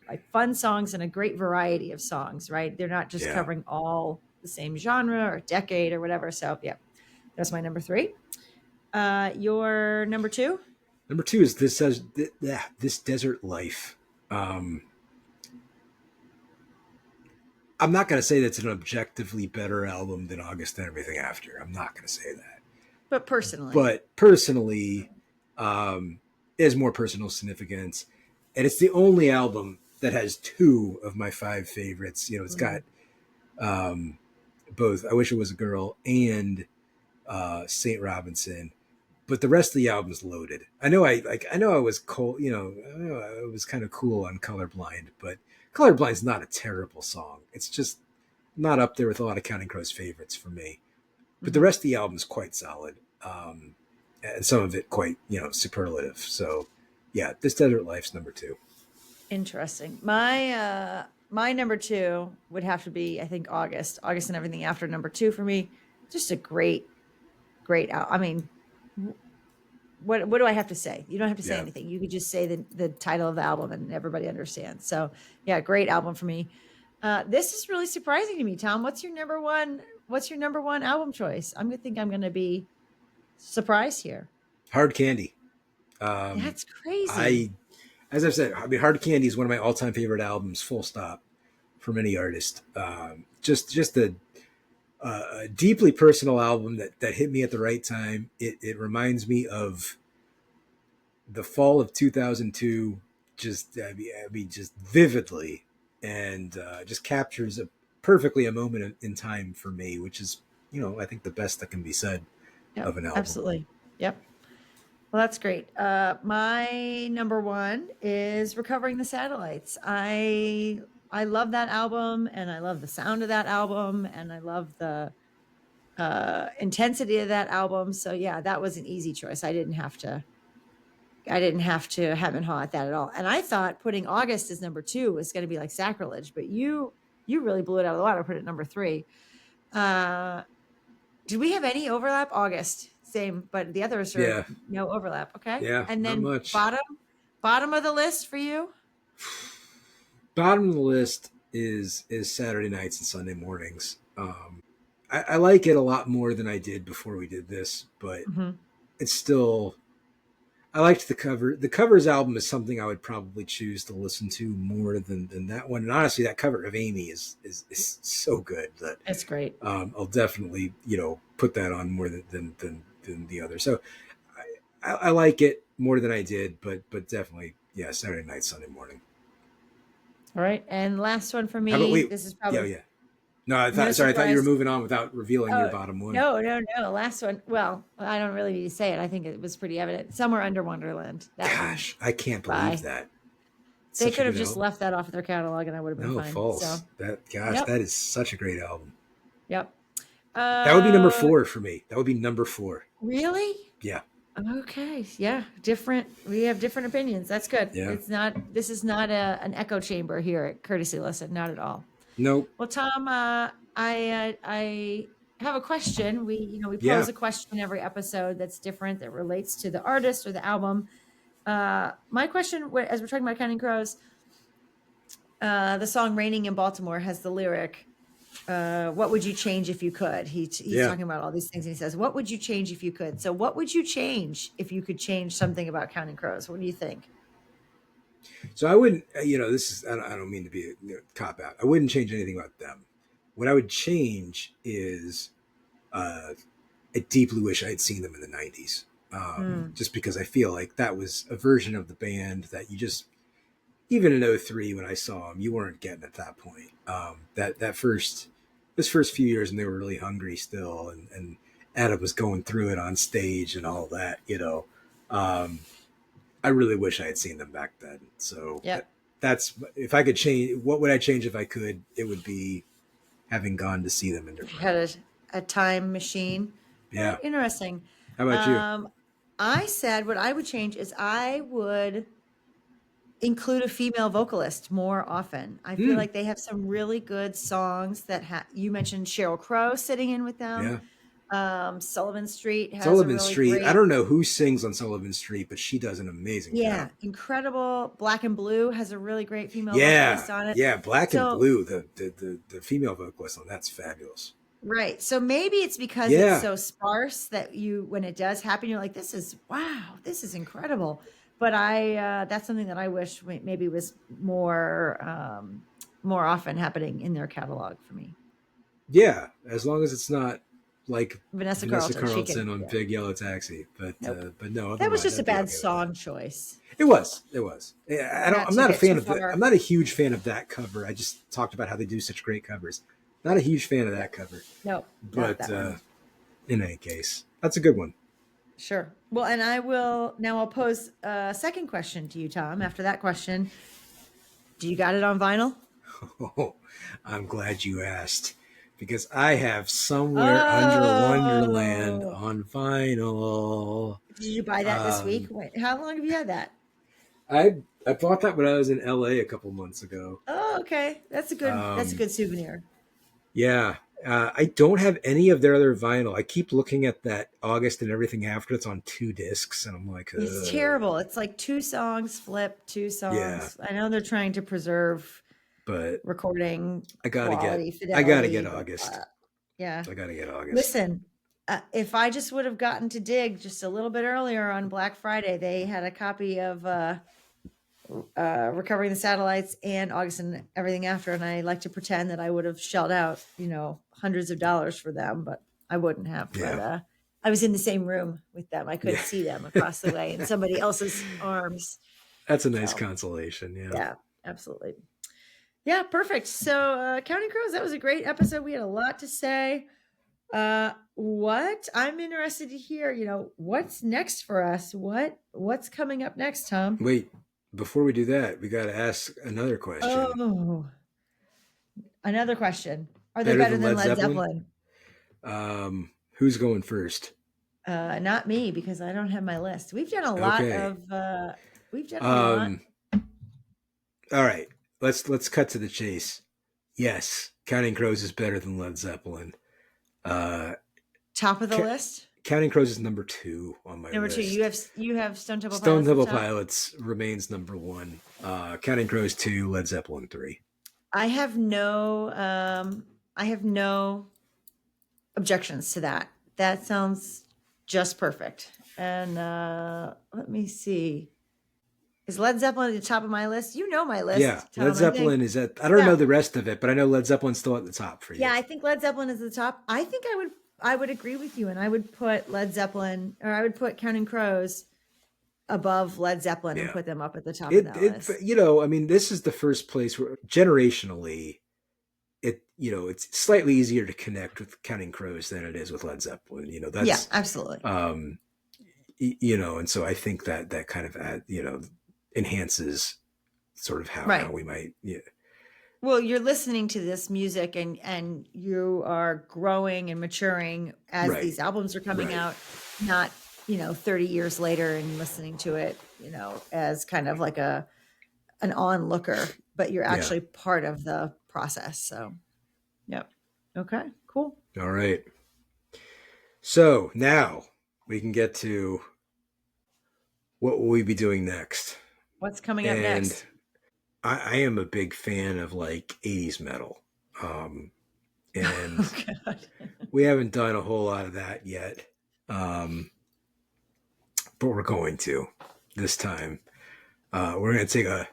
like fun songs and a great variety of songs. Right? They're not just Yeah. covering all the same genre or decade or whatever. So yeah, that's my number three. Your number two? Number two is this desert life. Um, I'm not going to say that's an objectively better album than August and Everything After. I'm not going to say that. But personally, But personally, it has more personal significance. And it's the only album that has two of my five favorites. It's got um, both I Wish It Was a Girl and St. Robinson. But the rest of the album's loaded. I know I was cold, I know I was kind of cool on Colorblind, but Colorblind's not a terrible song. It's just not up there with a lot of Counting Crows favorites for me. But the Mhm. rest of the album's quite solid. And some of it quite, superlative. So yeah, This Desert Life's number two. Interesting. My number two would have to be, I think, August and Everything After number two for me. Just a great I mean, what do I have to say? You don't have to say Yeah. anything. You could just say the title of the album and everybody understands. So yeah, great album for me. This is really surprising to me, Tom. What's your number one? What's your number one album choice? I'm gonna think I'm gonna be surprised here. Hard Candy. That's crazy. I, as I've said, I mean, Hard Candy is one of my all-time favorite albums. Full stop. From any artist. Just a deeply personal album that hit me at the right time. It reminds me of the fall of 2002, just just vividly, and just captures perfectly a moment in time for me, which is I think the best that can be said Yep, of an album. absolutely. Yep. Well, that's great. My number one is Recovering the Satellites. I love that album, and I love the sound of that album, and I love the intensity of that album. So yeah, that was an easy choice. I didn't have to hem and haw at that at all. And I thought putting August as number two was going to be like sacrilege, but you really blew it out of the water. Put it at number three. Did we have any overlap? August, same, but the others are Yeah, no overlap. Okay. yeah, And not then much. bottom of the list for you. Bottom of the list is Saturday nights and Sunday mornings. I like it a lot more than I did before we did this, but Mhm. it's still. I liked the cover. The covers album is something I would probably choose to listen to more than that one. And honestly, that cover of Amy is so good that It's great. I'll definitely put that on more than the other. So I like it more than I did, but definitely Saturday night, Sunday morning. All right. And last one for How about me. wait? This is Yeah, probably yeah. No, I no thought. Sorry, I thought you were surprise. moving on without revealing your Oh, bottom one. no. Last one. Well, I don't really need to say it. I think it was pretty evident. Somewhere Under Wonderland. That Gosh, I can't believe bye. that. They Such a could have good just album. left that off of their catalog and I would have been No, fine. So, false. yep. That is such a great album. Yep. That would be number 4 for me. That would be number 4. Really? Yeah. Okay. Yeah. Different. We have different opinions. That's good. Yeah. This is not an echo chamber here at Courtesy Listen. Not at all. Nope. Well, Tom, I have a question. We pose Yeah. a question every episode that's different, that relates to the artist or the album. My question, as we're talking about Counting Crows, the song "Raining in Baltimore" has the lyric, "What would you change if you could?" He's Yeah. talking about all these things, and he says, "What would you change if you could?" So, what would you change if you could change something about Counting Crows? What do you think? So I wouldn't, this is, I don't mean to be a cop out. I wouldn't change anything about them. What I would change is I deeply wish I had seen them in the 90s. Just because I feel like that was a version of the band that you just, even in 03 when I saw them, you weren't getting at that point. This first few years, and they were really hungry still, and Adam was going through it on stage and all that, I really wish I had seen them back then. So Yep. that's, if I could change, what would I change if I could? It would be having gone to see them in their prime. Had a time machine. Yeah. Interesting. How about you? I said what I would change is I would include a female vocalist more often. I feel like they have some really good songs that you mentioned Sheryl Crow sitting in with them. Sullivan Street has Sullivan a really Street. great, I don't know who sings on Sullivan Street, but she does an amazing job. incredible. Black and Blue has a really great female Yeah. vocalist on it. Yeah. Black So- and Blue, the female vocalist on that's fabulous. Right. So maybe it's because Yeah. it's so sparse that when it does happen, you're like, this is incredible. But that's something that I wish maybe was more often happening in their catalog for me. Yeah. As long as it's not like Vanessa Vanessa Carlton, Carlton on yeah. Big Yellow Taxi, but Nope. no, That was otherwise just a I'd be bad okay with song choice. It was. Yeah, Not I'm to not a get fan too of that. far. I'm not a huge fan of that cover. I just talked about how they do such great covers. Not a huge fan of that cover. No, But not that one. in any case, that's a good one. Sure. Well, and I'll pose a second question to you, Tom. After that question, do you got it on vinyl? Oh, I'm glad you asked because I have Somewhere Under Wonderland on vinyl. Did you buy that this week? Wait, how long have you had that? I bought that when I was in LA a couple months ago. Oh, okay. That's a good souvenir. Yeah, I don't have any of their other vinyl. I keep looking at that August and everything after. It's on 2 discs, and I'm like, It's terrible. It's like two songs flipped, two yeah. songs. I know they're trying to preserve But recording I gotta get, quality, I gotta fidelity, get but August. yeah. I gotta get August. Listen, if I just would have gotten to dig just a little bit earlier on Black Friday, they had a copy of Recovering the Satellites and August and everything after, and I like to pretend that I would have shelled out, hundreds of dollars for them, but I wouldn't have. Yeah. But I was in the same room with them. I couldn't Yeah. see them across the way in somebody else's arms. That's a nice So, consolation. Yeah. yeah, absolutely. Yeah, perfect. So, Counting Crows, that was a great episode. We had a lot to say. What I'm interested to hear, what's next for us? What's coming up next, Tom? Wait, before we do that, we got to ask another question. Oh, another question. Are they better than Led Zeppelin? Who's going first? Not me, because I don't have my list. We've done a lot of we've done a lot. All right. Let's cut to the chase. Yes, Counting Crows is better than Led Zeppelin. Top of the list? Counting Crows is number 2 on my number list. Number 2. You have Stone Temple Pilots. Stone Temple Pilots remains number 1. Counting Crows 2, Led Zeppelin 3. I have no objections to that. That sounds just perfect. And let me see. Is Led Zeppelin at the top of my list? You know my list. Yeah, Tom, Led Zeppelin is at. I don't know the rest of it, but I know Led Zeppelin's still at the top for you. Yeah, I think Led Zeppelin is at the top. I think I would agree with you, and I would put Led Zeppelin, or I would put Counting Crows above Led Zeppelin and put them up at the top of that list. I mean, this is the first place where generationally, it's slightly easier to connect with Counting Crows than it is with Led Zeppelin. That's absolutely. And so I think that kind of enhances sort of how we might. Yeah. Well, you're listening to this music and you are growing and maturing as these albums are coming out, not 30 years later and listening to it, as kind of like an onlooker, but you're actually part of the process. So, yep. Okay, cool. All right. So now we can get to what will we be doing next? What's coming up next? I am a big fan of like 80s metal. And we haven't done a whole lot of that yet. But we're going to this time. We're going to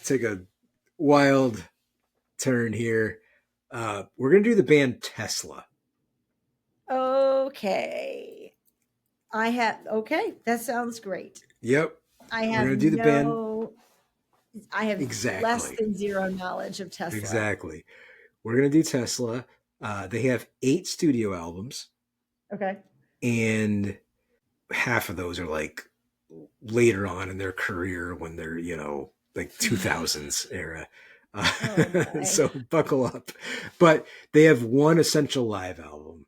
take a wild turn here. We're going to do the band Tesla. Okay. That sounds great. Yep. I have we're going to do the band. I have less than zero knowledge of Tesla. Exactly. We're going to do Tesla. They have 8 studio albums. Okay. And half of those are like later on in their career when they're, like 2000s era. So buckle up. But they have 1 essential live album.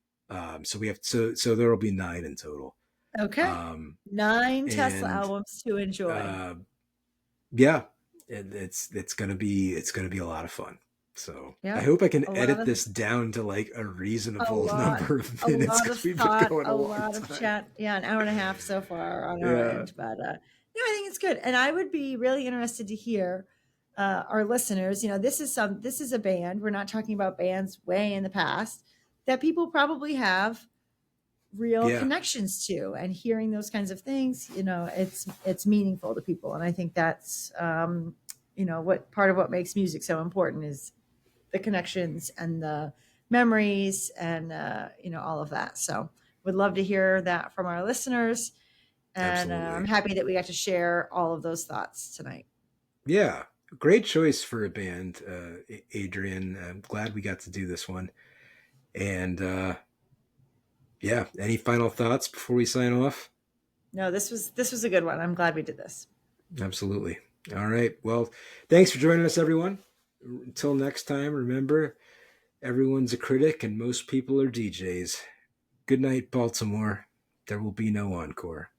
So there'll be 9 in total. Okay. 9 Tesla albums to enjoy. Yeah. It's gonna be a lot of fun. So I hope I can edit this down to like a reasonable number of minutes. A lot of thought, a lot of chat. Yeah, an hour and a half so far on our end. But I think it's good. And I would be really interested to hear our listeners. This is a band. We're not talking about bands way in the past that people probably have real connections to, and hearing those kinds of things, it's meaningful to people. And I think that's, what part of what makes music so important is the connections and the memories and, all of that. So would love to hear that from our listeners. And I'm happy that we got to share all of those thoughts tonight. Yeah. Great choice for a band, Adrian. I'm glad we got to do this one. And, any final thoughts before we sign off? No, this was a good one. I'm glad we did this. Absolutely. All right. Well, thanks for joining us, everyone. Until next time, remember, everyone's a critic and most people are DJs. Good night, Baltimore. There will be no encore.